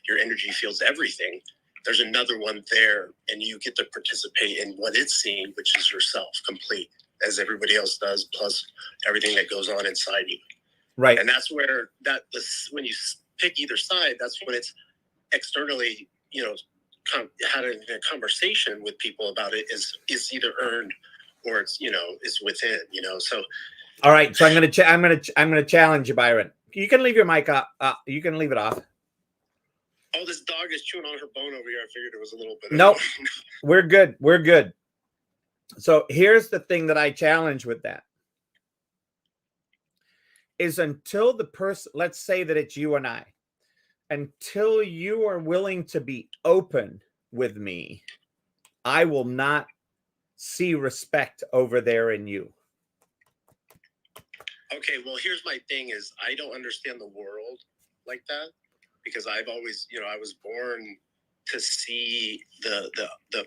your energy feels everything. There's another one there, and you get to participate in what it's seeing, which is yourself complete, as everybody else does, plus everything that goes on inside you. Right. And that's where when you pick either side, that's when it's externally, having a conversation with people about it is either earned or it's within, so. All right. So I'm going to challenge you, Byron. You can leave your mic up. You can leave it off. Oh, this dog is chewing on her bone over here. I figured it was a little bit. No, we're good. We're good. So here's the thing that I challenge with that is until the person, let's say that it's you and I, until you are willing to be open with me, I will not see respect over there in you. Okay, well, here's my thing is I don't understand the world like that because I've always, I was born to see the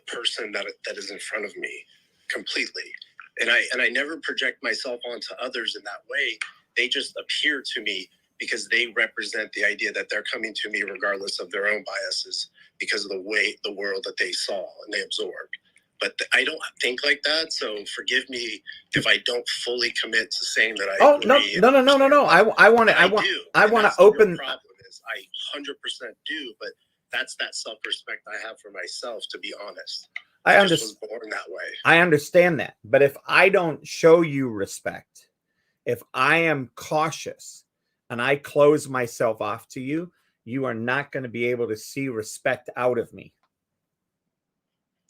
person that is in front of me completely. And I never project myself onto others in that way. They just appear to me because they represent the idea that they're coming to me regardless of their own biases because of the world that they saw and they absorbed. But I don't think like that, so forgive me if I don't fully commit to saying that I agree. No. I want to open. The problem is I 100% do, but that's that self-respect I have for myself. To be honest, I just was born that way. I understand that, but if I don't show you respect, if I am cautious and I close myself off to you, you are not going to be able to see respect out of me.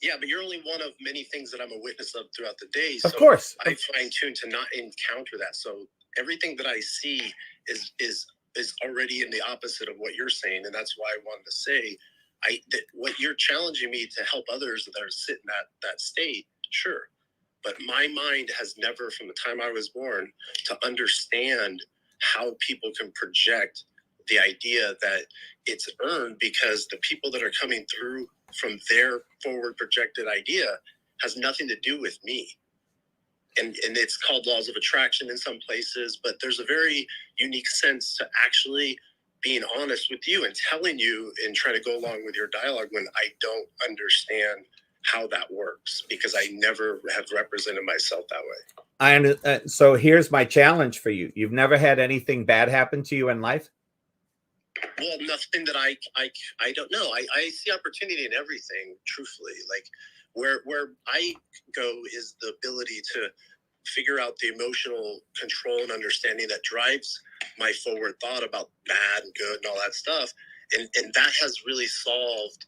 Yeah, but you're only one of many things that I'm a witness of throughout the day. Of course. I fine-tune to not encounter that. So everything that I see is already in the opposite of what you're saying. And that's why I wanted to say that what you're challenging me to help others that are sitting at that state, sure. But my mind has never, from the time I was born, to understand how people can project the idea that it's earned because the people that are coming through from their forward projected idea has nothing to do with me. And it's called laws of attraction in some places, but there's a very unique sense to actually being honest with you and telling you and trying to go along with your dialogue when I don't understand how that works because I never have represented myself that way. So here's my challenge for you. You've never had anything bad happen to you in life? Well, nothing that I don't know. I see opportunity in everything, truthfully. Like where I go is the ability to figure out the emotional control and understanding that drives my forward thought about bad and good and all that stuff. And that has really solved,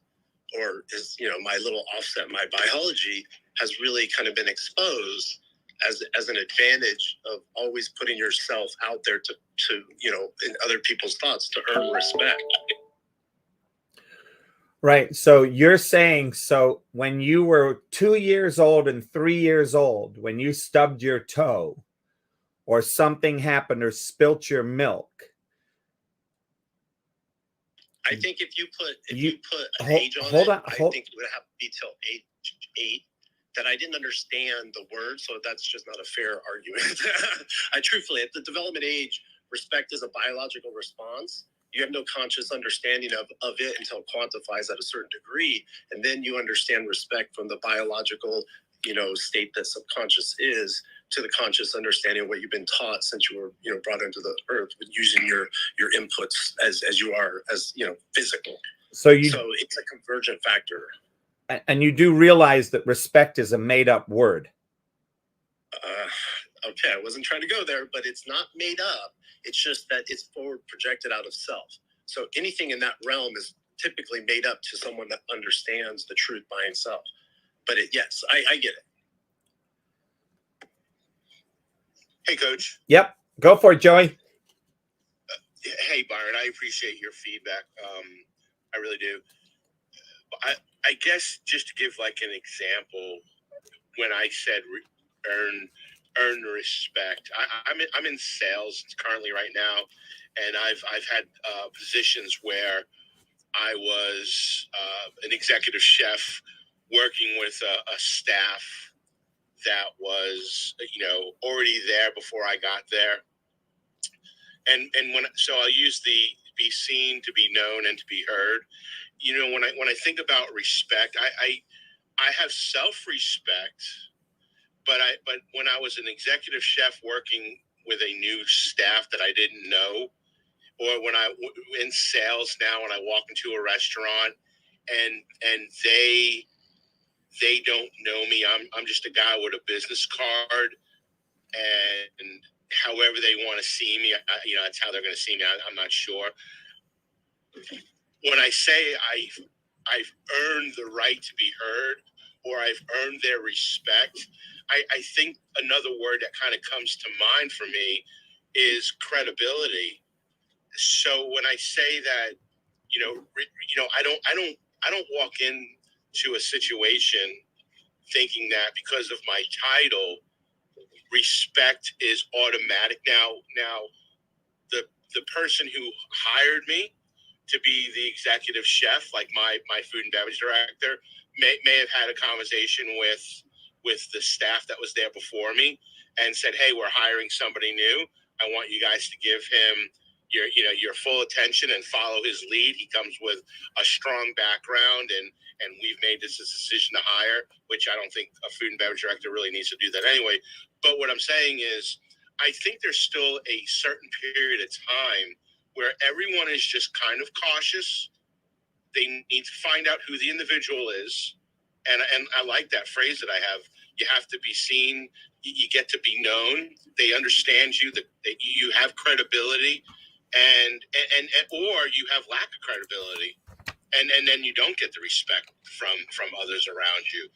or is, my little offset, my biology has really kind of been exposed as an advantage of always putting yourself out there to in other people's thoughts to earn respect. Right. So you're saying, so when you were 2 years old and 3 years old, when you stubbed your toe or something happened or spilt your milk. I think if you put an age on it, I think it would have to be till age 8. That I didn't understand the word, so that's just not a fair argument. I truthfully, at the development age, respect is a biological response. You have no conscious understanding of it until it quantifies at a certain degree, and then you understand respect from the biological, state that subconscious is to the conscious understanding of what you've been taught since you were, brought into the earth, using your inputs as you are as physical. So it's a convergent factor. And you do realize that respect is a made-up word. Okay, I wasn't trying to go there, but it's not made up. It's just that it's forward projected out of self. So anything in that realm is typically made up to someone that understands the truth by himself. But yes, I get it. Hey, Coach. Yep. Go for it, Joey. Hey, Byron, I appreciate your feedback. I really do. I guess just to give like an example, when I said earn earn respect. I'm in sales currently right now, and I've had positions where I was an executive chef working with a staff that was, already there before I got there. And so I'll use the be seen, to be known, and to be heard. When I think about respect, I have self-respect, but when I was an executive chef working with a new staff that I didn't know, or when in sales now, when I walk into a restaurant and they don't know me, I'm just a guy with a business card, and however they want to see me, that's how they're going to see me. I'm not sure. When I say I've earned the right to be heard, or I've earned their respect, I think another word that kind of comes to mind for me is credibility. So when I say that, I don't walk into a situation thinking that because of my title, respect is automatic. Now, the person who hired me to be the executive chef, like my food and beverage director, may have had a conversation with the staff that was there before me and said, "Hey, we're hiring somebody new. I want you guys to give him your full attention and follow his lead. He comes with a strong background, and we've made this a decision to hire," which I don't think a food and beverage director really needs to do that anyway. But what I'm saying is, I think there's still a certain period of time where everyone is just kind of cautious. They need to find out who the individual is. And I like that phrase that I have. You have to be seen. You get to be known. They understand you, that you have credibility, or you have lack of credibility. And then you don't get the respect from others around you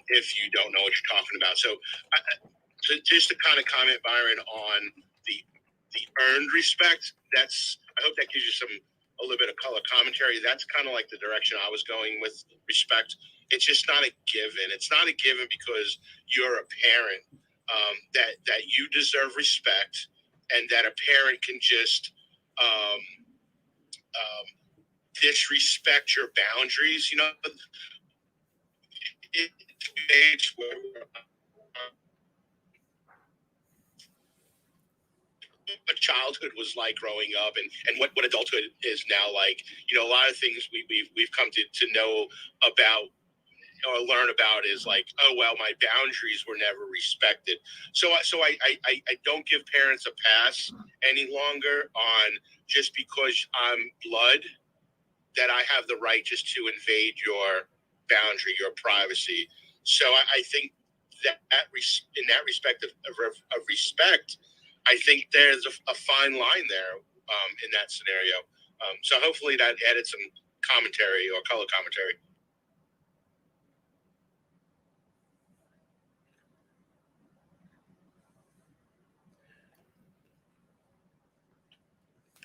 if you don't know what you're talking about. So just to kind of comment, Byron, on the earned respect, I hope that gives you a little bit of color commentary. That's kind of like the direction I was going with respect. It's just not a given. It's not a given because you're a parent, that you deserve respect, and that a parent can just disrespect your boundaries. Age where what childhood was like growing up, and what adulthood is now like. A lot of things we've come to know about or learn about is like, oh well, my boundaries were never respected. So I don't give parents a pass any longer on just because I'm blood, that I have the right just to invade your boundary, your privacy. So I think that in that respect of respect, I think there's a fine line there in that scenario. So hopefully that added some commentary or color commentary.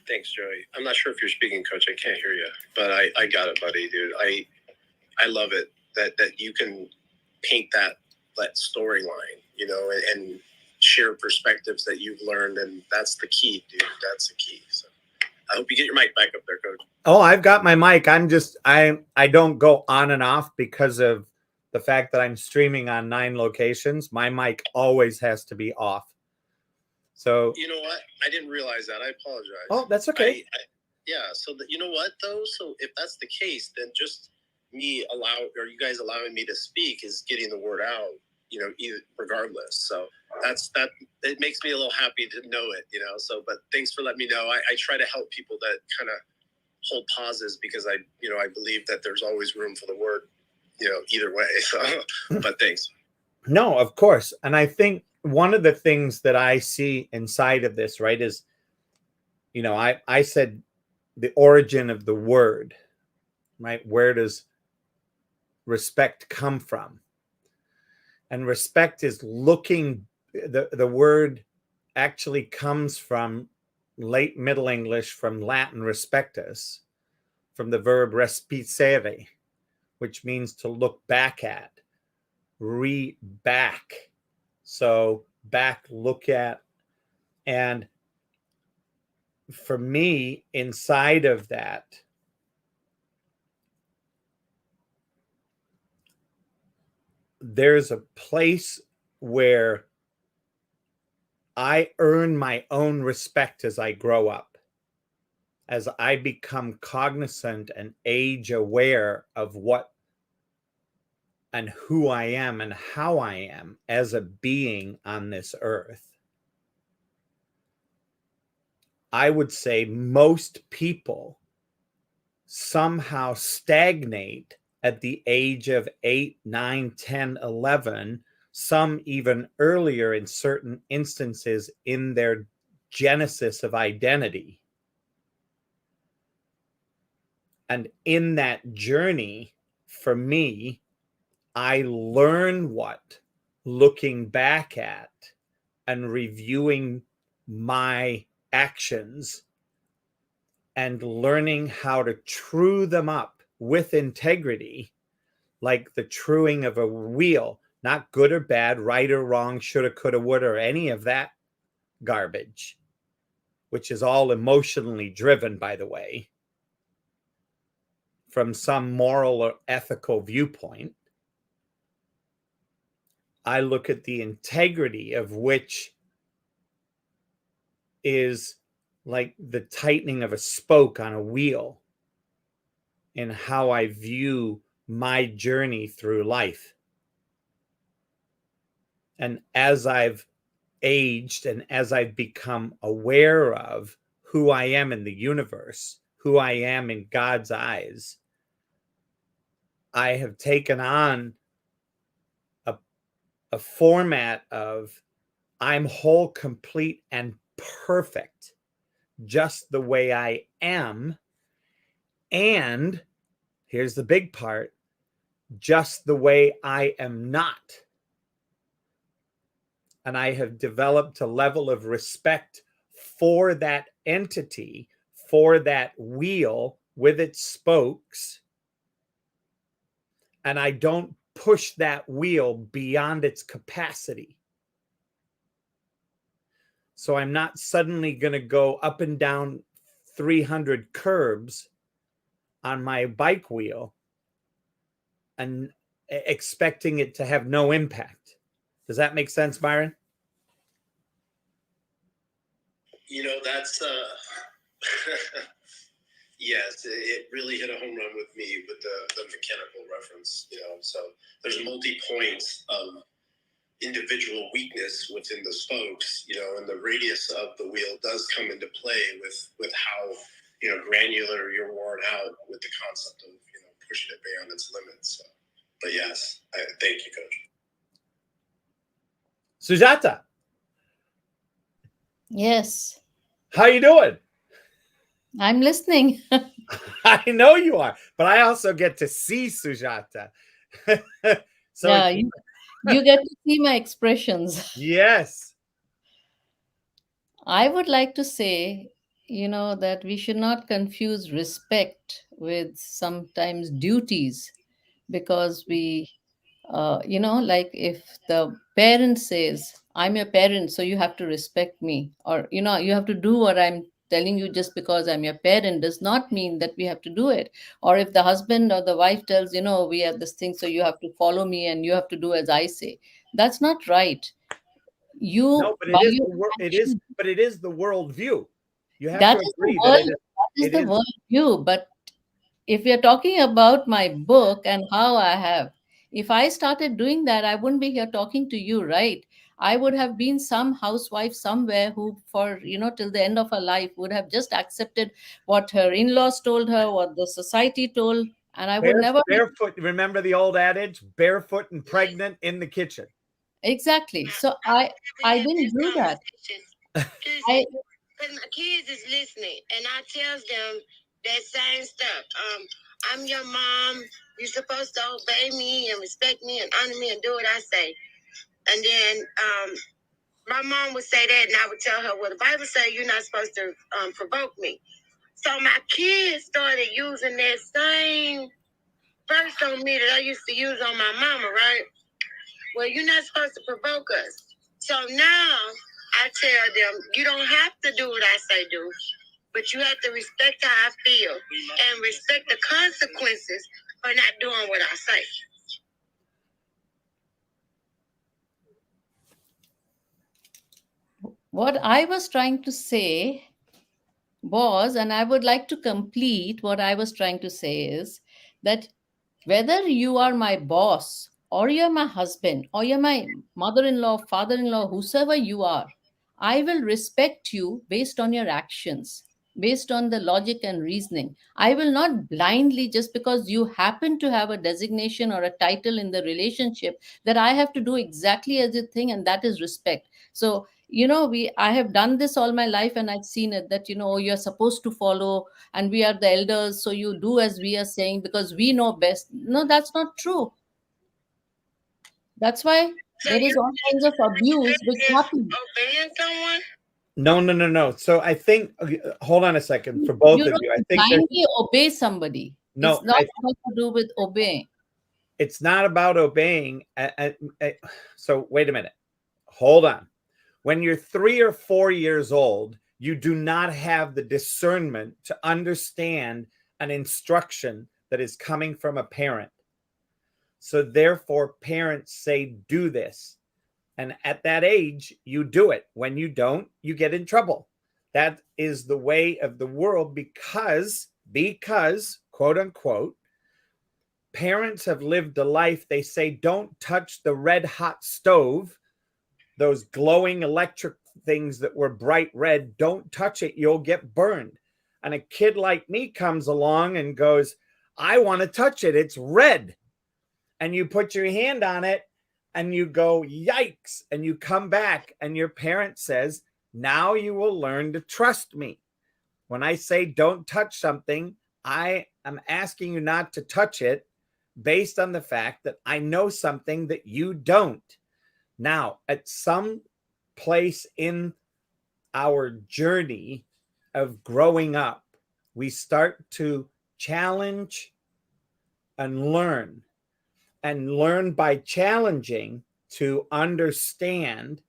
Thanks, Joey. I'm not sure if you're speaking, Coach. I can't hear you, but I got it, buddy, dude. I love it that you can paint that storyline, and share perspectives that you've learned, and that's the key, dude. That's the key. So I hope you get your mic back up there, Coach. Oh, I've got my mic. I don't go on and off because of the fact that I'm streaming on 9 locations. My mic always has to be off. So you know what? I didn't realize that. I apologize. Oh, that's okay. So you know what though? So if that's the case, then just you guys allowing me to speak is getting the word out, regardless. So it makes me a little happy to know it, so, but thanks for letting me know. I try to help people that kind of hold pauses because I believe that there's always room for the word, either way. So, but thanks. No, of course. And I think one of the things that I see inside of this, right, is, I said the origin of the word, right? Where does respect come from? And respect is looking, the word actually comes from late Middle English, from Latin respectus, from the verb respicere, which means to look back at, back. So back, look at. And for me, inside of that, there's a place where I earn my own respect as I grow up, as I become cognizant and age aware of what and who I am and how I am as a being on this earth. I would say most people somehow stagnate at the age of 8, 9, 10, 11, some even earlier in certain instances in their genesis of identity. And in that journey, for me, I learn what looking back at and reviewing my actions and learning how to true them up with integrity, like the truing of a wheel, not good or bad, right or wrong, shoulda, coulda, woulda, or any of that garbage, which is all emotionally driven, by the way, from some moral or ethical viewpoint. I look at the integrity of which is like the tightening of a spoke on a wheel in how I view my journey through life. And as I've aged and as I've become aware of who I am in the universe, who I am in God's eyes, I have taken on a format of I'm whole, complete, and perfect just the way I am. And here's the big part, just the way I am not. And I have developed a level of respect for that entity, for that wheel with its spokes. And I don't push that wheel beyond its capacity. So I'm not suddenly going to go up and down 300 curbs on my bike wheel and expecting it to have no impact. Does that make sense, Byron? That's yes, it really hit a home run with me with the mechanical reference. So there's multi points of individual weakness within the spokes, and the radius of the wheel does come into play with how granular you're worn out with the concept of pushing it beyond its limits. So, but yes, thank you, Coach. Sujata. Yes, How you doing? I'm listening. I know you are, but I also get to see Sujata. So Yeah, you get to see my expressions. yes. I would like to say, that we should not confuse respect with sometimes duties, because like if the parent says, I'm your parent, so you have to respect me, or, you have to do what I'm telling you just because I'm your parent, does not mean that we have to do it. Or if the husband or the wife tells, we have this thing, so you have to follow me and you have to do as I say. That's not right. No, You, but by it is your action, the world view. You have that to is the agree that world, that is it the is. world view. But if you're talking about my book and how I have, if I started doing that, I wouldn't be here talking to you, right? I would have been some housewife somewhere who, for, till the end of her life, would have just accepted what her in laws told her, what the society told, and I would never. Barefoot. Remember the old adage, barefoot and pregnant in the kitchen. Exactly. So I didn't do that. I Because my kids is listening, and I tells them that same stuff. I'm your mom. You're supposed to obey me and respect me and honor me and do what I say. And then my mom would say that, and I would tell her, well, the Bible says you're not supposed to provoke me. So my kids started using that same verse on me that I used to use on my mama, right? Well, you're not supposed to provoke us. So now I tell them, you don't have to do what I say do, but you have to respect how I feel and respect the consequences for not doing what I say. What I was trying to say was, and I would like to complete what I was trying to say is that whether you are my boss or you're my husband or you're my mother-in-law, father-in-law, whosoever you are, I will respect you based on your actions, based on the logic and reasoning. I will not blindly, just because you happen to have a designation or a title in the relationship, that I have to do exactly as you think, and that is respect. So I have done this all my life, and I've seen it that you're supposed to follow, and we are the elders, so you do as we are saying because we know best. No, that's not true. That's why So there is you all kinds of abuse which is happen. obeying someone? No. So I think, hold on a second, for both You of you. I don't think there's blindly obey somebody. no, It's not got to do with obeying. it's not about obeying. So wait a minute. Hold on. When you're 3 or 4 years old, you do not have the discernment to understand an instruction that is coming from a parent. So therefore, parents say, do this. And at that age, you do it. When you don't, you get in trouble. That is the way of the world because, quote unquote, parents have lived a life. They say, don't touch the red hot stove, those glowing electric things that were bright red. Don't touch it. You'll get burned. And a kid like me comes along and goes, I want to touch it. It's red. And you put your hand on it and you go, yikes. And you come back and your parent says, now you will learn to trust me. When I say don't touch something, I am asking you not to touch it based on the fact that I know something that you don't. Now, at some place in our journey of growing up, we start to challenge and learn by challenging to understand,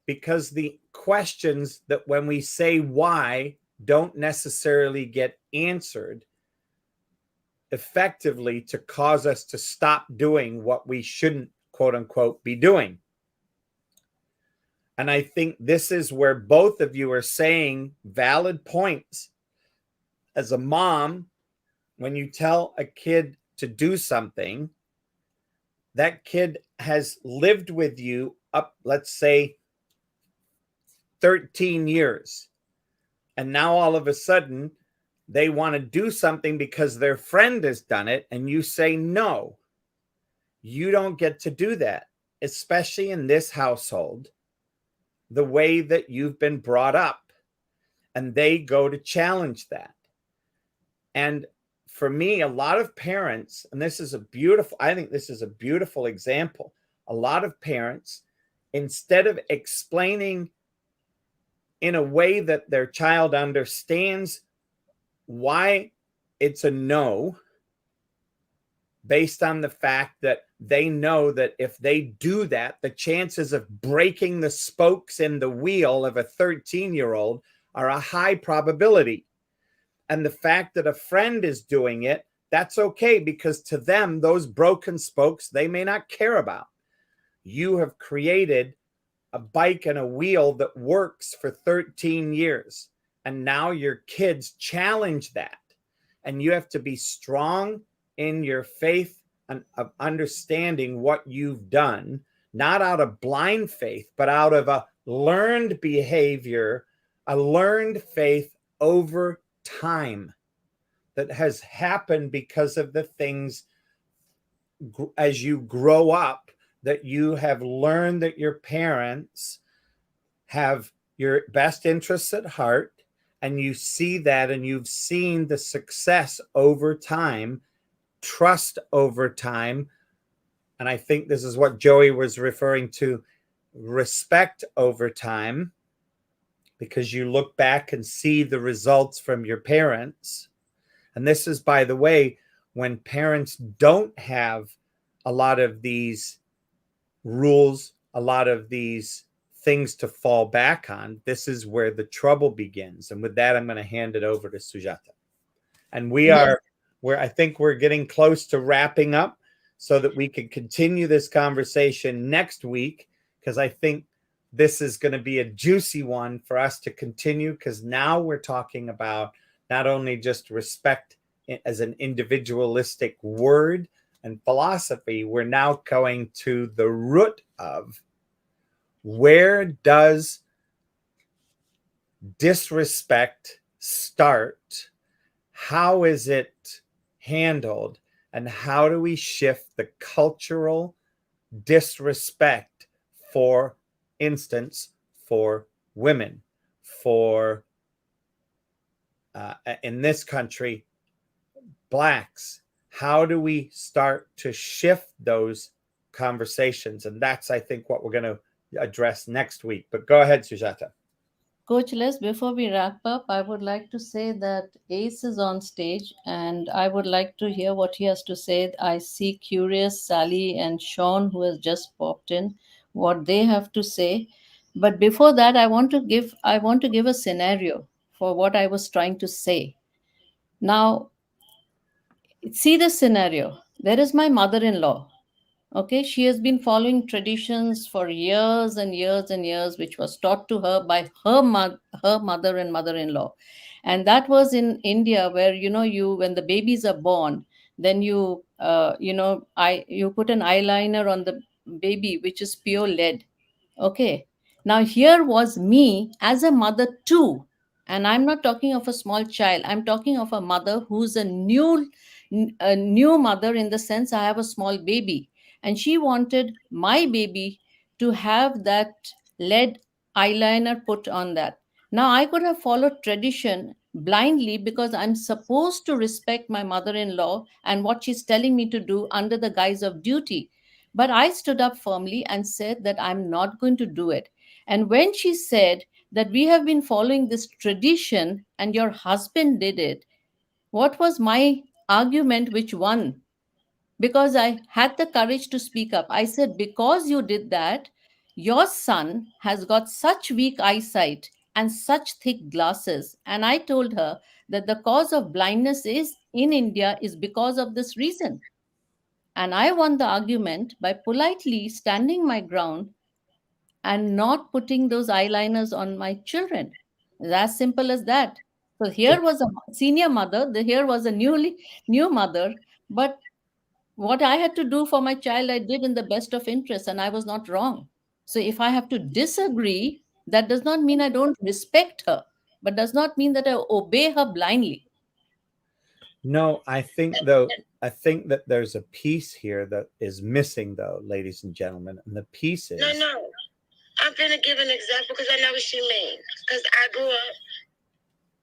because the questions that when we say why don't necessarily get answered effectively to cause us to stop doing what we shouldn't, quote unquote, be doing. And I think this is where both of you are saying valid points. As a mom, when you tell a kid to do something, that kid has lived with you up, let's say, 13 years. And now all of a sudden, they want to do something because their friend has done it. And you say, no, you don't get to do that, especially in this household, the way that you've been brought up. And they go to challenge that. And for me, a lot of parents, and I think this is a beautiful example. A lot of parents, instead of explaining in a way that their child understands why it's a no, based on the fact that they know that if they do that, the chances of breaking the spokes in the wheel of a 13-year-old are a high probability. And the fact that a friend is doing it, that's okay, because to them, those broken spokes, they may not care about. You have created a bike and a wheel that works for 13 years. And now your kids challenge that. And you have to be strong in your faith and of understanding what you've done, not out of blind faith, but out of a learned behavior, a learned faith over time that has happened because of the things as you grow up, that you have learned that your parents have your best interests at heart, and you see that, and you've seen the success over time, trust over time. And I think this is what Joey was referring to, respect over time, because you look back and see the results from your parents. And this is, by the way, when parents don't have a lot of these rules a lot of these things to fall back on, this is where the trouble begins. And with that, I'm going to hand it over to Sujata. And I think we're getting close to wrapping up so that we can continue this conversation next week, because I think this is going to be a juicy one for us to continue, because now we're talking about not only just respect as an individualistic word and philosophy, we're now going to the root of where does disrespect start? How is it handled? And how do we shift the cultural disrespect, for instance, for women, for in this country, Blacks? How do we start to shift those conversations? And that's, I think, what we're going to address next week. But go ahead, Sujata. Coach Les, before we wrap up, I would like to say that Ace is on stage and I would like to hear what he has to say. I see Curious, Sally, and Sean, who has just popped in, what they have to say. But before that, I want to give a scenario for what I was trying to say. Now, see the scenario. There is my mother-in-law. Okay, she has been following traditions for years and years and years, which was taught to her by her mother and mother-in-law. And that was in India, where you when the babies are born, then you put an eyeliner on the baby, which is pure lead. Okay. Now here was me as a mother too. And I'm not talking of a small child. I'm talking of a mother who's a new mother, in the sense I have a small baby. And she wanted my baby to have that lead eyeliner put on that. Now I could have followed tradition blindly because I'm supposed to respect my mother-in-law and what she's telling me to do under the guise of duty. But I stood up firmly and said that I'm not going to do it. And when she said that we have been following this tradition and your husband did it, what was my argument which won? Because I had the courage to speak up. I said, because you did that, your son has got such weak eyesight and such thick glasses. And I told her that the cause of blindness is in India is because of this reason. And I won the argument by politely standing my ground and not putting those eyeliners on my children. It's as simple as that. So here was a senior mother, here was a new mother, but what I had to do for my child, I did in the best of interest, and I was not wrong. So if I have to disagree, that does not mean I don't respect her, but does not mean that I obey her blindly. No, I think that there's a piece here that is missing, though, ladies and gentlemen, and the piece is No. I'm gonna give an example because I know what she means. Because I grew up,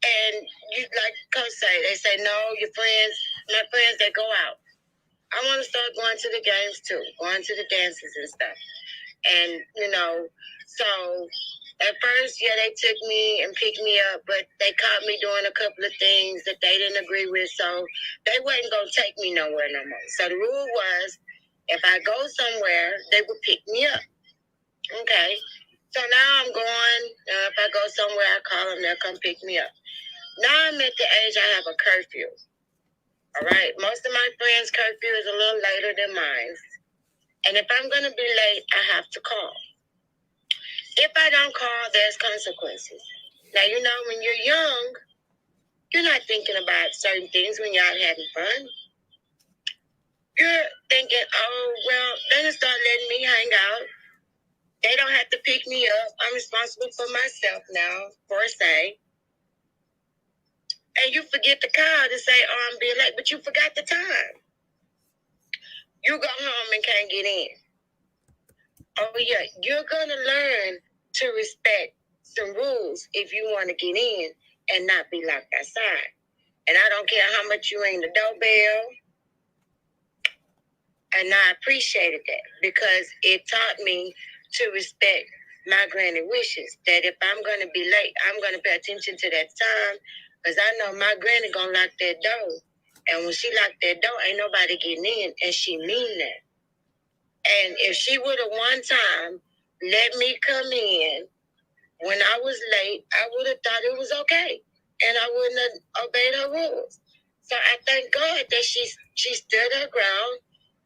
and you like Coach say, they say no, your friends, my friends, they go out. I want to start going to the games too, going to the dances and stuff. And so at first, yeah, they took me and picked me up, but they caught me doing a couple of things that they didn't agree with, so they wasn't gonna take me nowhere no more. So the rule was, if I go somewhere, they would pick me up. Okay. So now I'm going. If I go somewhere, I call them. They'll come pick me up. Now I'm at the age I have a curfew. All right. Most of my friends' curfew is a little later than mine. And if I'm going to be late, I have to call. If I don't call, there's consequences. Now, when you're young, you're not thinking about certain things when you're out having fun. You're thinking, oh, well, they're going to start letting me hang out. They don't have to pick me up. I'm responsible for myself now, for say. And you forget to call to say, oh, I'm being late, but you forgot the time. You go home and can't get in. Oh, yeah, you're going to learn to respect some rules if you want to get in and not be locked outside. And I don't care how much you ring the doorbell. And I appreciated that because it taught me to respect my granny wishes, that if I'm going to be late, I'm going to pay attention to that time because I know my granny going to lock that door. And when she locked that door, ain't nobody getting in, and she mean that. And if she would have one time let me come in when I was late, I would have thought it was okay, and I wouldn't have obeyed her rules. So I thank God that she stood her ground,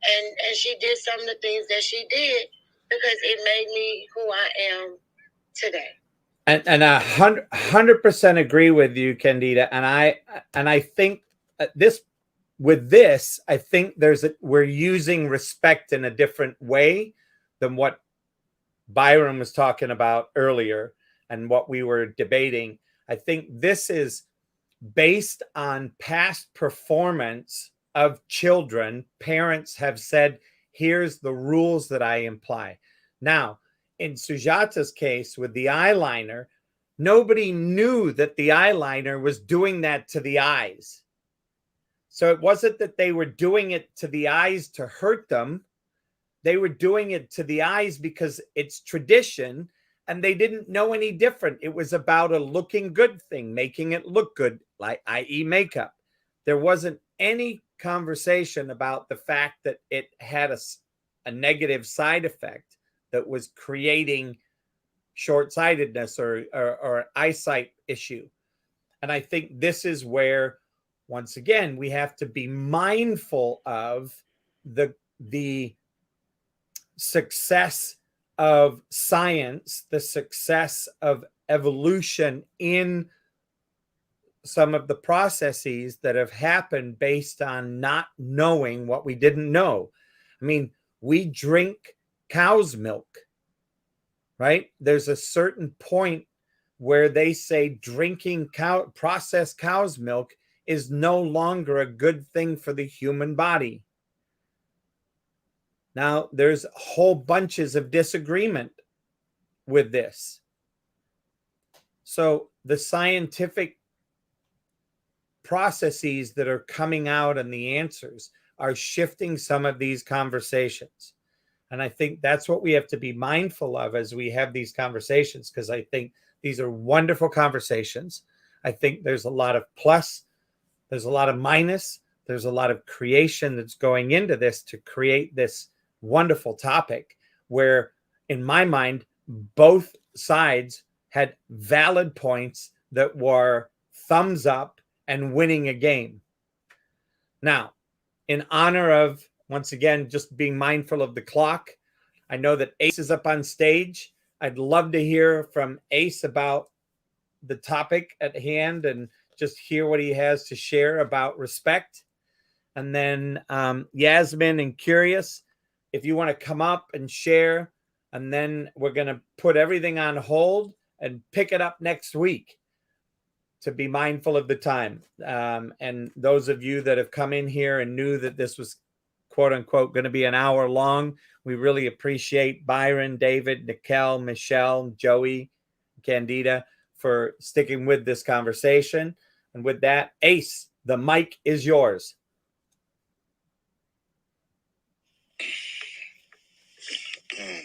and she did some of the things that she did, because it made me who I am today. And I 100% agree with you, Candida. And I think this, I think we're using respect in a different way than what Byron was talking about earlier and what we were debating. I think this is based on past performance of children. Parents have said, here's the rules that I imply. Now, in Sujata's case with the eyeliner, nobody knew that the eyeliner was doing that to the eyes. So it wasn't that they were doing it to the eyes to hurt them. They were doing it to the eyes because it's tradition, and they didn't know any different. It was about a looking good thing, making it look good, like i.e. makeup. There wasn't any conversation about the fact that it had a negative side effect that was creating short-sightedness or eyesight issue. And I think this is where, once again, we have to be mindful of the success of science, the success of evolution in some of the processes that have happened based on not knowing what we didn't know. I mean, we drink cow's milk, right? There's a certain point where they say drinking processed cow's milk is no longer a good thing for the human body. Now, there's whole bunches of disagreement with this. So the scientific processes that are coming out and the answers are shifting some of these conversations. And I think that's what we have to be mindful of as we have these conversations, because I think these are wonderful conversations. I think there's a lot of plus, there's a lot of minus, there's a lot of creation that's going into this to create this wonderful topic where, in my mind, both sides had valid points that were thumbs up and winning a game. Now, in honor of, once again, just being mindful of the clock, I know that Ace is up on stage. I'd love to hear from Ace about the topic at hand and just hear what he has to share about respect. And then Yasmin and Curious, if you want to come up and share, and then we're going to put everything on hold and pick it up next week to be mindful of the time. And those of you that have come in here and knew that this was, quote unquote, going to be an hour long, we really appreciate Byron, David, Nikel, Michelle, Joey, Candida for sticking with this conversation. And with that, Ace, the mic is yours.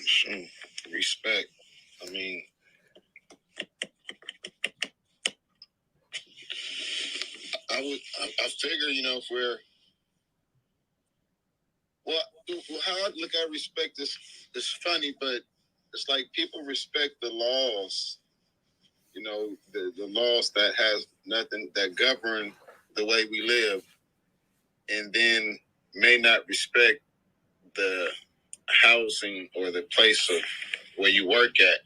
So respect. I mean, I figure, if we're, well, how I look at respect is funny, but it's like people respect the laws, the laws that has nothing, that govern the way we live, and then may not respect the housing or the place of where you work at.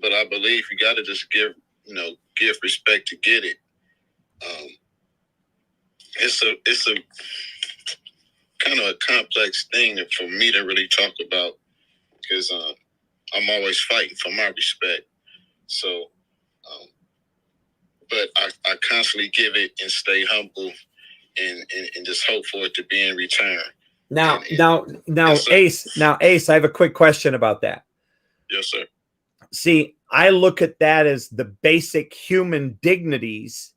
But I believe you got to just give respect to get it. It's a kind of a complex thing for me to really talk about, because I'm always fighting for my respect. So, but I constantly give it and stay humble and just hope for it to be in return. Now, Yes, Ace, I have a quick question about that. Yes, sir. See, I look at that as the basic human dignities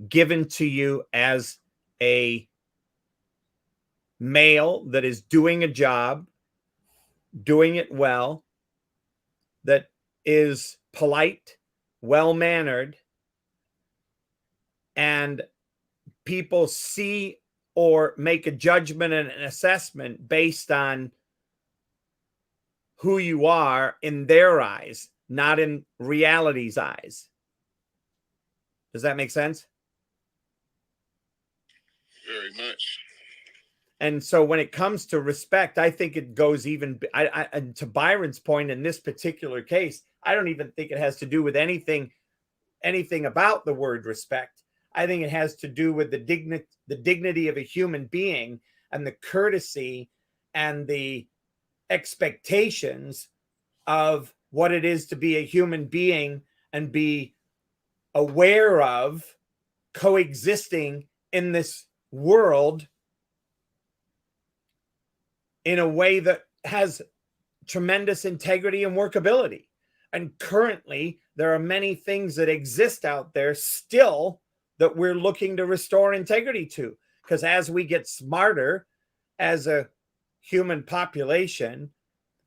given to you as a male that is doing a job, doing it well, that is polite, well-mannered, and people see or make a judgment and an assessment based on who you are in their eyes, not in reality's eyes. Does that make sense? Very much. And so when it comes to respect, I think it goes even, and to Byron's point in this particular case, I don't even think it has to do with anything about the word respect. I think it has to do with the dignity of a human being and the courtesy and the expectations of what it is to be a human being and be aware of coexisting in this world in a way that has tremendous integrity and workability. And currently, there are many things that exist out there still that we're looking to restore integrity to. Because as we get smarter as a human population,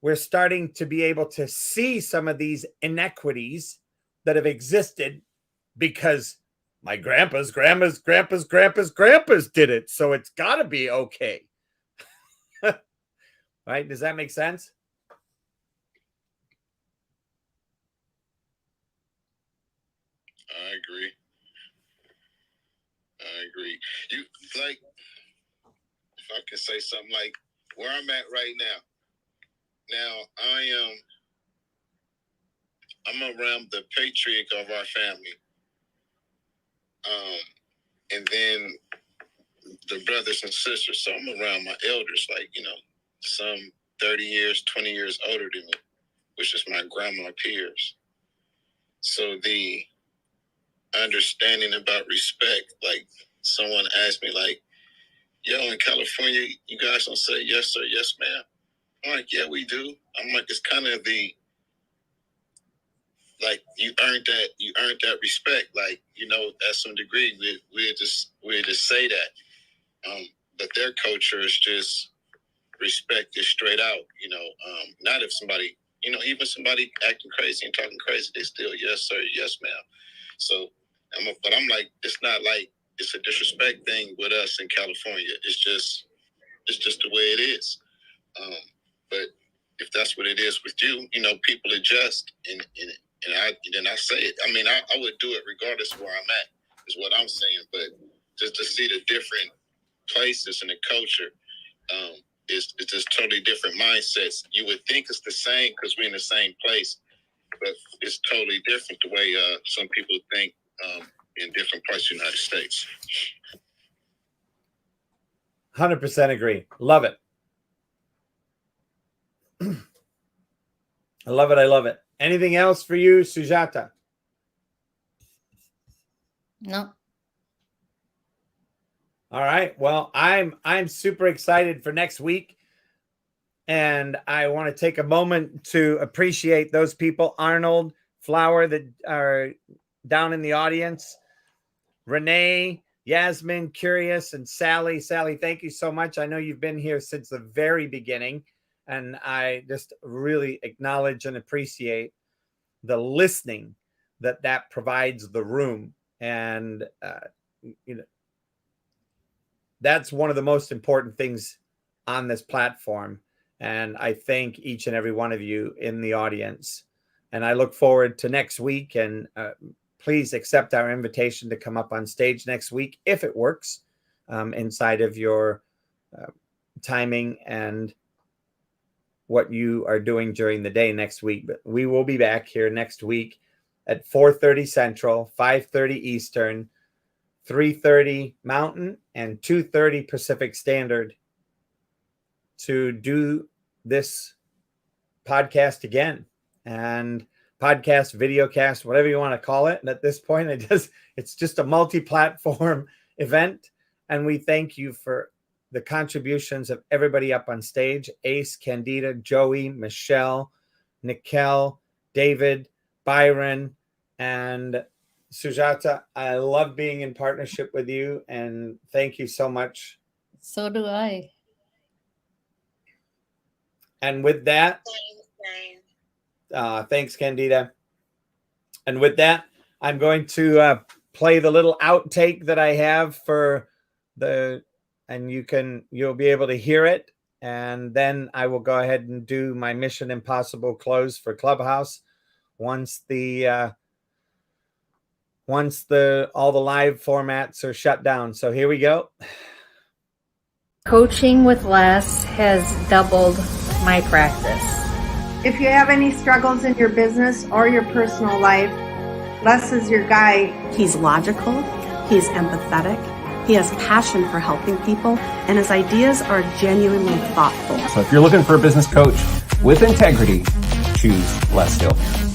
we're starting to be able to see some of these inequities that have existed because my grandpa's did it. So it's got to be okay. Right? Does that make sense? I agree. You like, if I can say something, like where I'm at right now. Now I'm around the patriarch of our family. And then the brothers and sisters. So I'm around my elders, like, some 30 years, 20 years older than me, which is my grandma peers. So the understanding about respect, like someone asked me, like, yo, in California, you guys don't say yes sir, yes ma'am. I'm like, yeah, we do. I'm like, it's kind of the, like, you earned that respect, like, at some degree, we just say that. But their culture is just respect is straight out, not if somebody, even somebody acting crazy and talking crazy, they still, yes sir, yes ma'am. So, but I'm like, it's not like it's a disrespect thing with us in California. It's just the way it is. But if that's what it is with you, people adjust, and I say it. I mean, I would do it regardless of where I'm at, is what I'm saying. But just to see the different places and the culture, it's just totally different mindsets. You would think it's the same because we're in the same place, but it's totally different the way some people think in different parts of the United States. 100% agree. Love it. I love it. Anything else for you, Sujata? No. All right. Well, I'm super excited for next week. And I want to take a moment to appreciate those people, Arnold, Flower, that are down in the audience, Renee, Yasmin, Curious, and Sally. Sally, thank you so much. I know you've been here since the very beginning, and I just really acknowledge and appreciate the listening that provides the room. And, that's one of the most important things on this platform. And I thank each and every one of you in the audience. And I look forward to next week. And please accept our invitation to come up on stage next week, if it works, inside of your timing and what you are doing during the day next week. But we will be back here next week at 4:30 Central, 5:30 Eastern, 3:30 Mountain, and 2:30 Pacific Standard to do this podcast again. And podcast, videocast, whatever you want to call it. And at this point, it's just a multi-platform event. And we thank you for the contributions of everybody up on stage: Ace, Candida, Joey, Michelle, Nikel, David, Byron, and Sujata. I love being in partnership with you, and thank you so much. So do I. And with that, thanks, Candida. And with that, I'm going to play the little outtake that I have for and you'll be able to hear it and then I will go ahead and do my Mission Impossible close for Clubhouse once all the live formats are shut down. So here we go. Coaching with Les has doubled my practice. If you have any struggles in your business or your personal life, Les is your guy. He's logical, he's empathetic, he has passion for helping people, and his ideas are genuinely thoughtful. So if you're looking for a business coach with integrity, choose Les Hill.